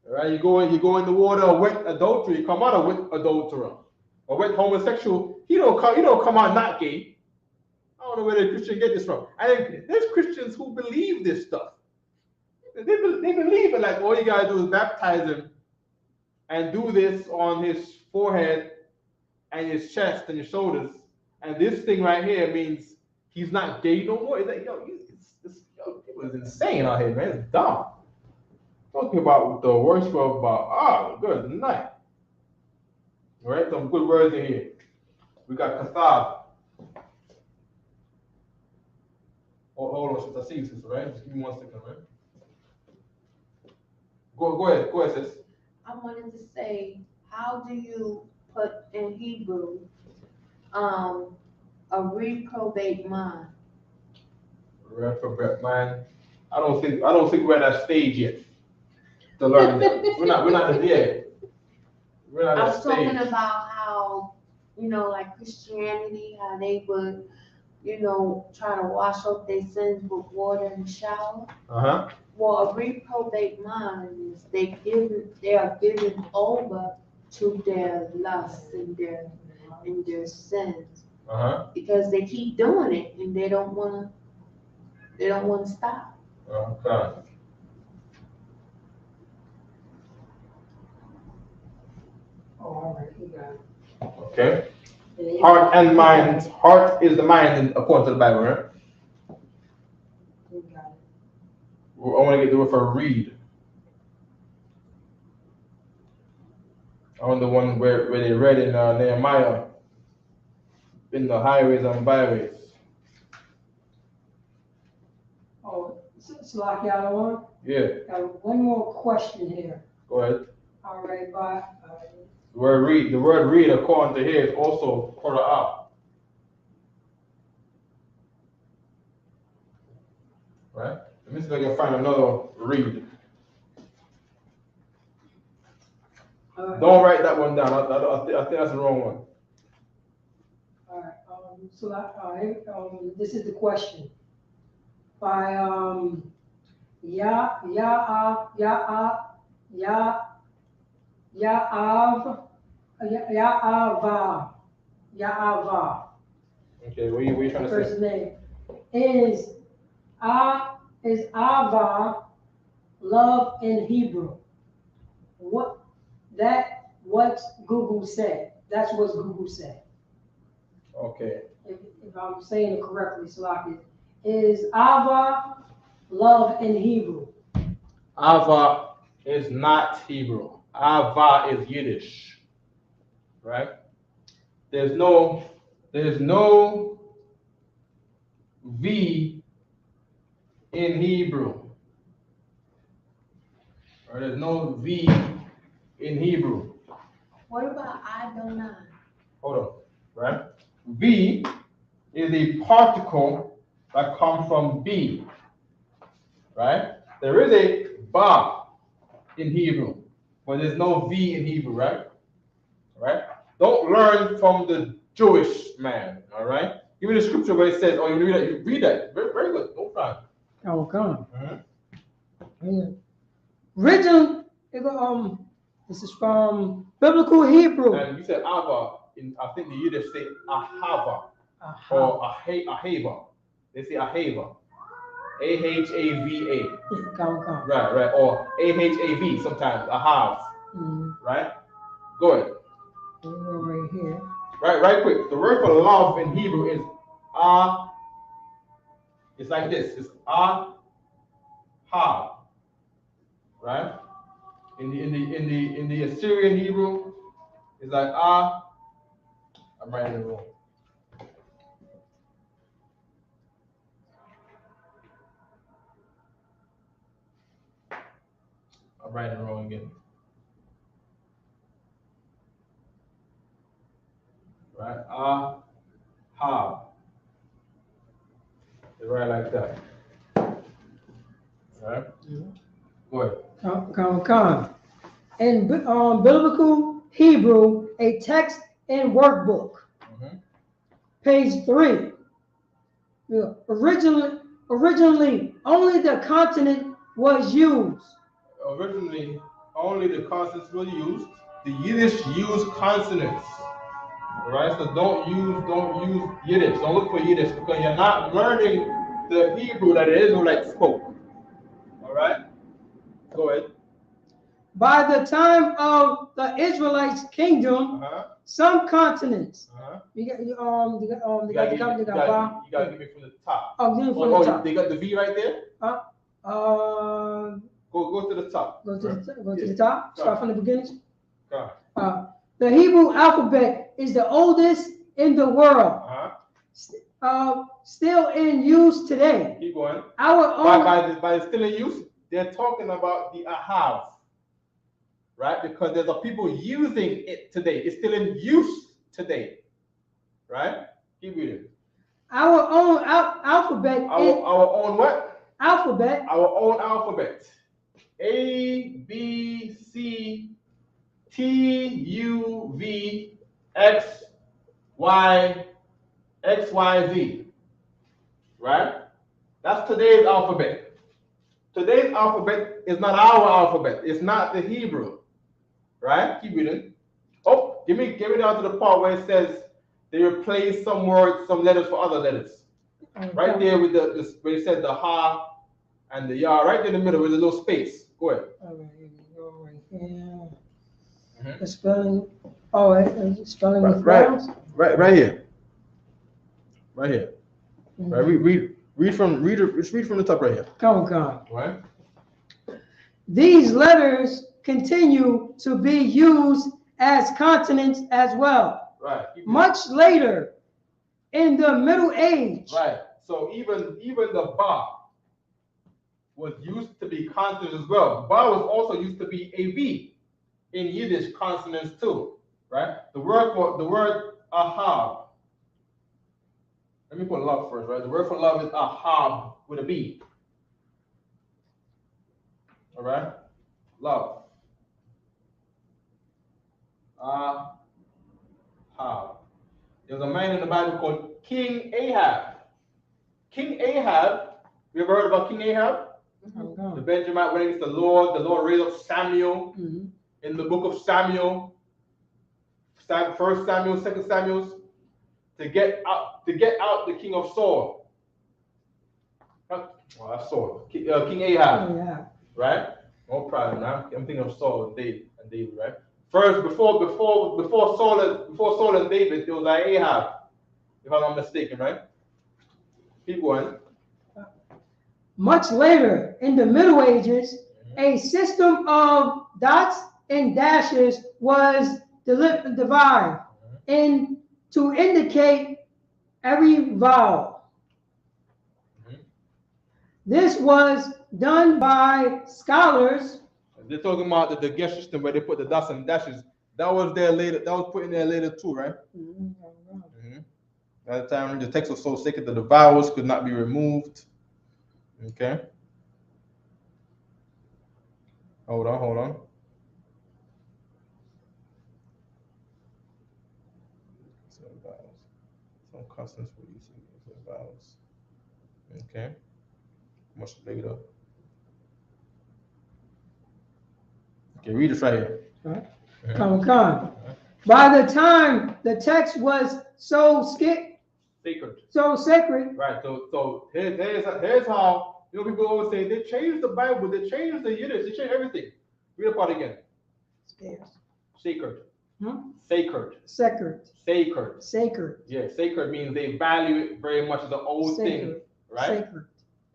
All right? You go in the water, a wet adultery, you come out a wet adulterer. A wet homosexual, he don't come out not gay. I don't know where the Christians get this from. I think there's Christians who believe this stuff. They believe it, like all you gotta do is baptize him and do this on his forehead and his chest and his shoulders. And this thing right here means he's not gay no more. It's like, people is insane out here, man. It's dumb. Talking about the worst word about, good night. All right, some good words in here. We got kathab. Hold on, sister. I see you, sister, right? Just give me 1 second, right? Go ahead, sis. I wanted to say, how do you put in Hebrew a reprobate mind? Reprobate mind. I don't think we're at that stage yet to learn that. We're not there yet. We're not I at was that stage. talking about how, like Christianity, how they would, try to wash off their sins with water in the shower. Uh-huh. Well, a reprobate mind is they are given over to their lusts and their sins. Uh-huh. Because they keep doing it and they don't wanna stop. Okay. Oh, all right, you got it. Okay. Heart and mind. Heart is the mind according to the Bible, right? You got it. I want to get the word for read. I want the one where they read in Nehemiah, in the highways and byways. Oh, Slack y'all on? Yeah, Got one more question here. go ahead. All right, bye. The word read according to here is also Qadash. Right? Let me see if I can find another read. Don't write that one down. I think that's the wrong one. All right, this is the question. By Ya'ava. Okay, what are you trying to First say? name is Ava love in Hebrew. What Google said. That's what Google said. Okay. If I'm saying it correctly, Salaki, is Ava love in Hebrew? Ava is not Hebrew. Ava is Yiddish. Right? There's no V in Hebrew. Or there's no V in Hebrew. What about Adonai? Hold on. Right? V is a particle that comes from B. Right? There is a ba in Hebrew, but there's no V in Hebrew, right? Right? Don't learn from the Jewish man, all right? Give me the scripture where it says, oh, you read that, Very, very good, no problem. Oh, come. Mhm. Original, this is from Biblical Hebrew. And you said Ava, I think the Yiddish say Ahava, or Ahava. They say Ahava. Ahava. Come. Right, or Ahav sometimes, Ahav. Right? Go ahead. Right here. Right quick. The word for love in Hebrew is it's like this. It's Ahav. Right? In the Assyrian Hebrew, it's like I'm writing it wrong. I'm writing it wrong again. Right? Ahav. They write like that. Right? Go ahead. Come. In Biblical Hebrew, a text and workbook. Page 3. Yeah. Originally, only the consonant was used. Originally, only the consonants were used. The Yiddish use consonants. Alright, so don't use Yiddish. Don't look for Yiddish because you're not learning the Hebrew that the Israelites spoke. Alright? Go ahead. By the time of the Israelites' kingdom, some consonants. You gotta give me from the top. Oh, give me from the top. They got the V right there? Go to the top. Go to the top. Start from the beginning. The Hebrew alphabet is the oldest in the world. Still in use today. Keep going. Our own. By still in use, they're talking about the Ahav. Right? Because there's a people using it today. It's still in use today. Right? Keep reading. Our own alphabet. Our own what? Alphabet. Our own alphabet. A, B, C, T, U, V, X, Y, X, Y, Z. Right? That's today's alphabet. Today's alphabet is not our alphabet. It's not the Hebrew. Right? Keep reading. Oh, give me down to the part where it says they replace some words, some letters for other letters. Right there with where it says the ha and the ya, right in the middle with a little space. Go ahead. All right, here we go right here. The spelling. Oh, spelling with right. vowels? Right here. Right here. Mhm. Right. Read from the top right here. Come on. Right. These letters continue to be used as consonants as well. Right. Much later, in the Middle Age, Right. So even the ba was used to be consonants as well. Ba was also used to be a v in Yiddish consonants too. Right. The word ahab. Let me put love first. Right. The word for love is ahab with a b. All right. Love. Ahab. There's a man in the Bible called King Ahab. King Ahab, you ever heard about King Ahab? Mhm. The Benjamite went against the Lord raised up Samuel Mhm. in the book of Samuel, First Samuel, Second Samuel, to get out the king of Saul. Well, that's Saul. King Ahab, Yeah. right? No problem. I'm thinking of Saul and David, right? First, before Saul and David, there was Ahab, if I'm not mistaken, right? Keep going. Much later, in the Middle Ages, a system of dots and dashes was divided in to indicate every vowel. Mhm. This was done by scholars. They're talking about the guest system where they put the dots and dashes. That was there later. That was put in there later too, right? Mm-hmm. At the time, the text was so sacred that the vowels could not be removed. Okay. Hold on. So vowels. Some consonants were used for vowels. Okay. Much later. Okay, read it right here. Come. By the time the text was Sacred. so sacred. Right. So here's how people always say they changed the Bible, they changed the Yiddish, they changed everything. Read the part again. Sacred. Hmm? Sacred. Sacred. Yeah, sacred means they value it very much as an old thing, right? Sacred.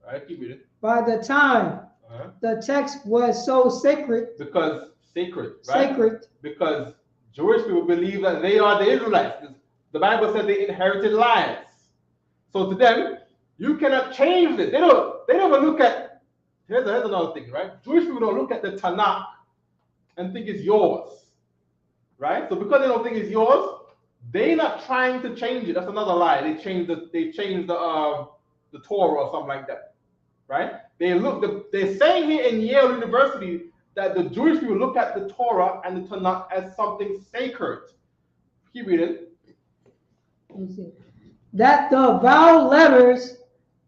Right, keep reading. By the time the text was so sacred. Because sacred, right? Sacred. Because Jewish people believe that they are the Israelites. The Bible says they inherited lions. So to them, you cannot change it. They never look at. Here's another thing, right? Jewish people don't look at the Tanakh and think it's yours, right? So because they don't think it's yours, they're not trying to change it. That's another lie. They changed the Torah or something like that, right? They're saying here in Yale University that the Jewish people look at the Torah and the Tanakh as something sacred. Keep reading. That the vowel letters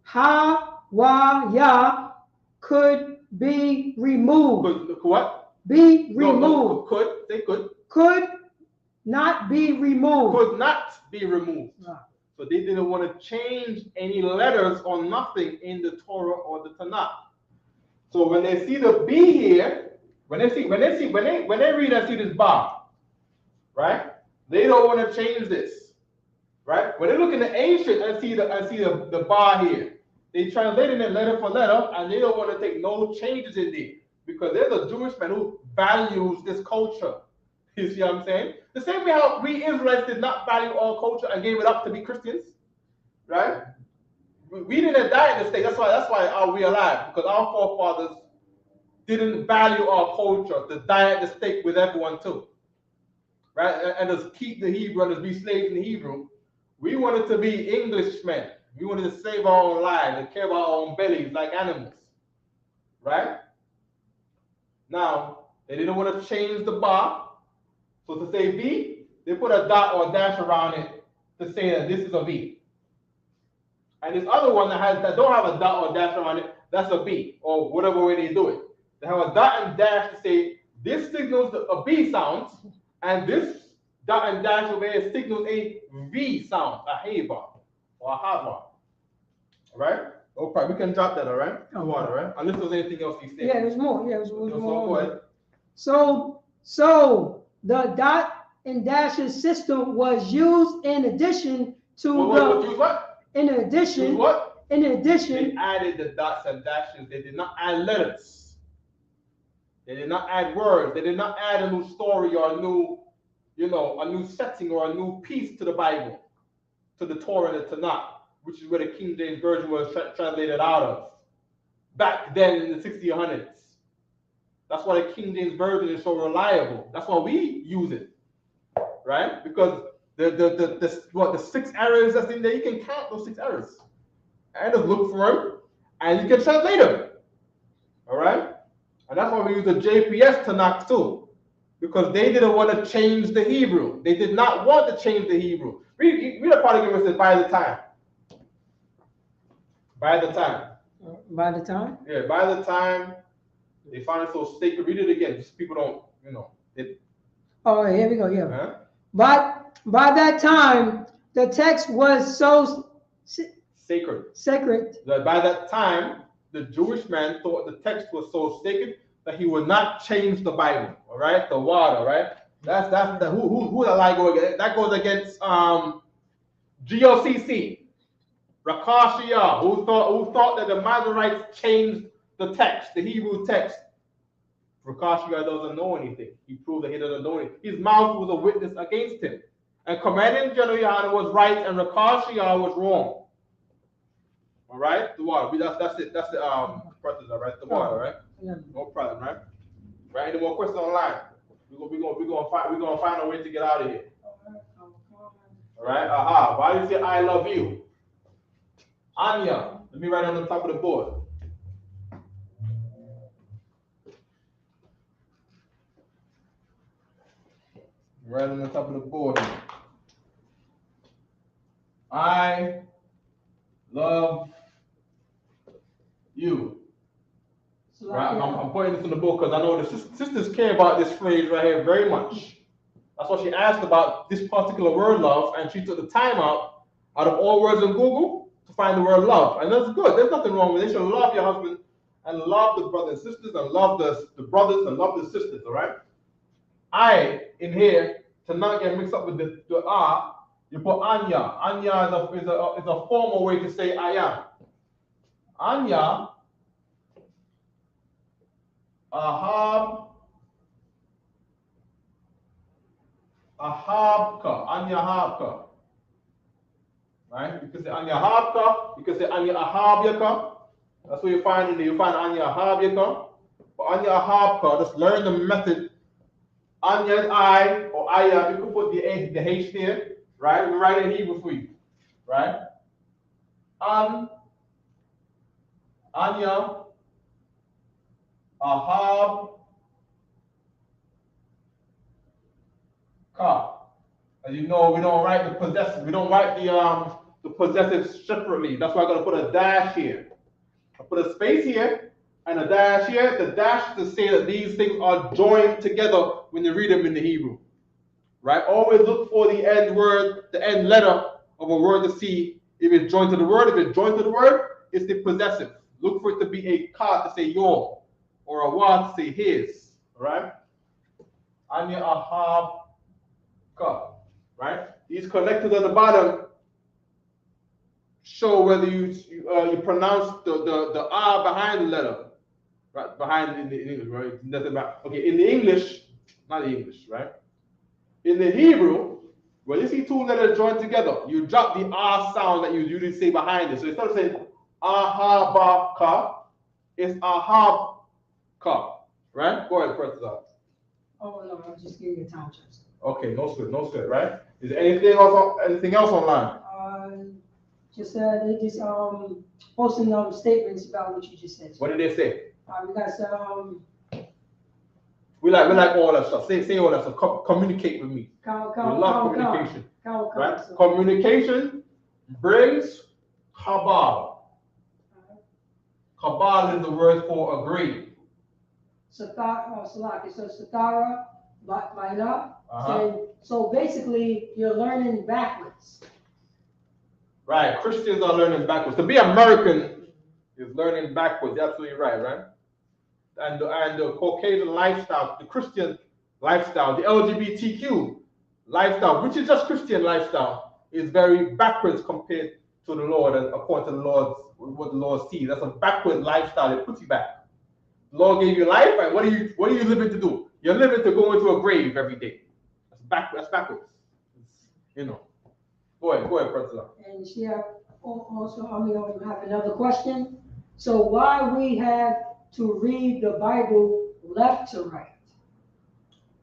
ha, wa, ya could be removed. Could what? Be removed. No, they could. Could not be removed. Could not be removed. No. So they didn't want to change any letters or nothing in the Torah or the Tanakh. So when they see the B here, when they read and see this ba, right? They don't want to change this, right? When they look in the ancient and see the ba here, they translated it letter for letter, and they don't want to take no changes in there because there's a Jewish man who values this culture. You see what I'm saying? The same way how we Israelites did not value our culture and gave it up to be Christians, right? We didn't die in the state. That's why we're alive, because our forefathers didn't value our culture to die at the stake with everyone too, right? And just keep the Hebrew and just be slaves in the Hebrew. We wanted to be Englishmen. We wanted to save our own lives and care about our own bellies like animals, right? Now, they didn't want to change the bar. So to say V, they put a dot or a dash around it to say that this is a V. And this other one that don't have a dot or a dash around it, that's a B, or whatever way they do it. They have a dot and dash to say this signals a B sound, and this dot and dash over here signals a V sound, a heva or a hava. All right? No problem. We can drop that, all right? Go on, all right? Unless there's anything else you say. Yeah, there's more. Yeah, there's more. Go ahead. So the dot in Dash's system was used in addition to What? in addition, What? in addition, They added the dots and dashes. They did not add letters. They did not add words. They did not add a new story or a new, a new setting or a new piece to the Bible, to the Torah and the Tanakh, which is where the King James Version was translated out of back then in the 1600s. That's why the King James Version is so reliable. That's why we use it, right? Because the 6 errors that's in there, you can count those 6 errors and just look for them, and you can translate them. All right, and that's why we use the JPS Tanakh too, because they didn't want to change the Hebrew. They did not want to change the Hebrew. Read the part again. It says by the time. By the time. By the time? Yeah, by the time they find it so sacred. Read it again, just people don't, Oh, here we go. Yeah. Huh? But by that time, the text was so Sacred. sacred. That by that time, the Jewish man thought the text was so sacred that he would not change the Bible. All right, the water. Right. That's the who that lie go against? That goes against GOCC. Rakashia, who thought that the Masoretes changed the text, the Hebrew text. Rakashia doesn't know anything. He proved that he doesn't know anything. His mouth was a witness against him. And Commandant General Yana was right and Rakashia was wrong. All right, the water. That's it. That's the process, all right? The water, right? Yeah. No problem, right? Right. Any more questions online? We're gonna find a way to get out of here. All right. Aha. Why do you say I love you? Anya, let me write on the top of the board. Right on the top of the board. I love you. So Right? I'm putting this in the book because I know the sisters care about this phrase right here very much. That's why she asked about this particular word love, and she took the time out of all words in Google to find the word love. And that's good. There's nothing wrong with it. You should love your husband and love the brothers and sisters and love the brothers and love the sisters, all right? I, in here, to not get mixed up with the R, you put Anya. Anya is a formal way to say I am. Anya, Ahabka, Anya Habka. Right? You can say Anya Habka, you can say Anya Ahabyaka. That's what you find in there. You find Anya Ahabyaka. But Anya Ahabka, just learn the method. Anya is I or Aya. You can put the H there, right? We write it in Hebrew for you, right? Anya Ahab Ka. As you know, we don't write the possessive. We don't write the possessive separately. That's why I'm gonna put a dash here. I put a space here and a dash here. The dash is to say that these things are joined together when you read them in the Hebrew. Right? Always look for the end word, the end letter of a word to see if it's joined to the word. If it's joined to the word, it's the possessive. Look for it to be a ka to say your, or a wa to say his. All right? Anya ahab ka. Right? These connected at the bottom show whether you pronounce the R behind the letter, right? Behind in English, right? It doesn't matter. Okay, in the English, not the English, right? In the Hebrew, when you see 2 letters joined together, you drop the R sound that you usually say behind it. So instead of saying ahabaka, it's ahabka, right? Go ahead, press it up. Oh no, I'm just giving you a time check. Okay, no sweat, right? Is there anything else online? Just they just posting statements about what you just said. What did they say? We got some We like all that stuff. Say all that stuff. Communicate with me. We love communication. Right? Communication brings kabal. Kabal is the word for agree. Salak. It says Satara, Baina. So basically, you're learning backwards. Right. Christians are learning backwards. To be American is learning backwards. You're absolutely right? And the Caucasian lifestyle, the Christian lifestyle, the LGBTQ lifestyle, which is just Christian lifestyle, is very backwards compared to the Lord and according to the Lord's what the Lord sees. That's a backward lifestyle. It puts you back. The Lord gave you life, and what are you living to do? You're living to go into a grave every day. That's backwards. You know. Go ahead, President. And she have also, I have another question. So why we have to read the Bible left to right?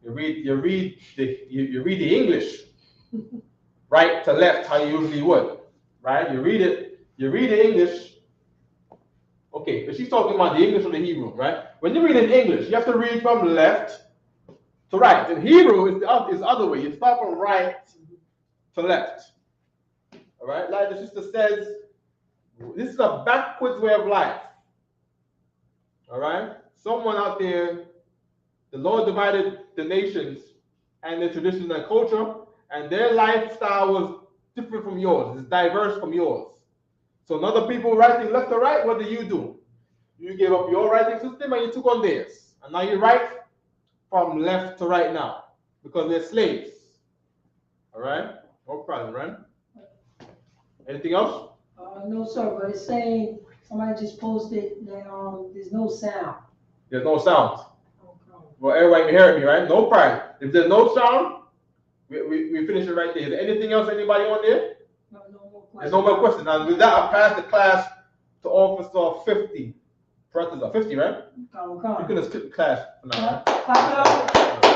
You read the English right to left how you usually would, right? You read the English. Okay, but she's talking about the English or the Hebrew, right? When you read in English, you have to read from left to right. In Hebrew, it's the other way. You start from right to left. All right, like the sister says, this is a backwards way of life. All right, someone out there, the Lord divided the nations and their traditions and culture, and their lifestyle was different from yours. It's diverse from yours. So when other people writing left to right, what do? You gave up your writing system and you took on theirs. And now you write from left to right now because they're slaves. All right? No problem, right? Anything else? No, sir, but it's saying, somebody just posted that there's no sound. There's no sound. Okay. Well, everybody can hear me, right? No problem. If there's no sound, we finish it right there. Is there anything else, anybody on there? No more questions. There's no more questions. Now, with that, I pass the class to Officer 50. 50, right? Come. You can skip the class for now, right? Clap it up.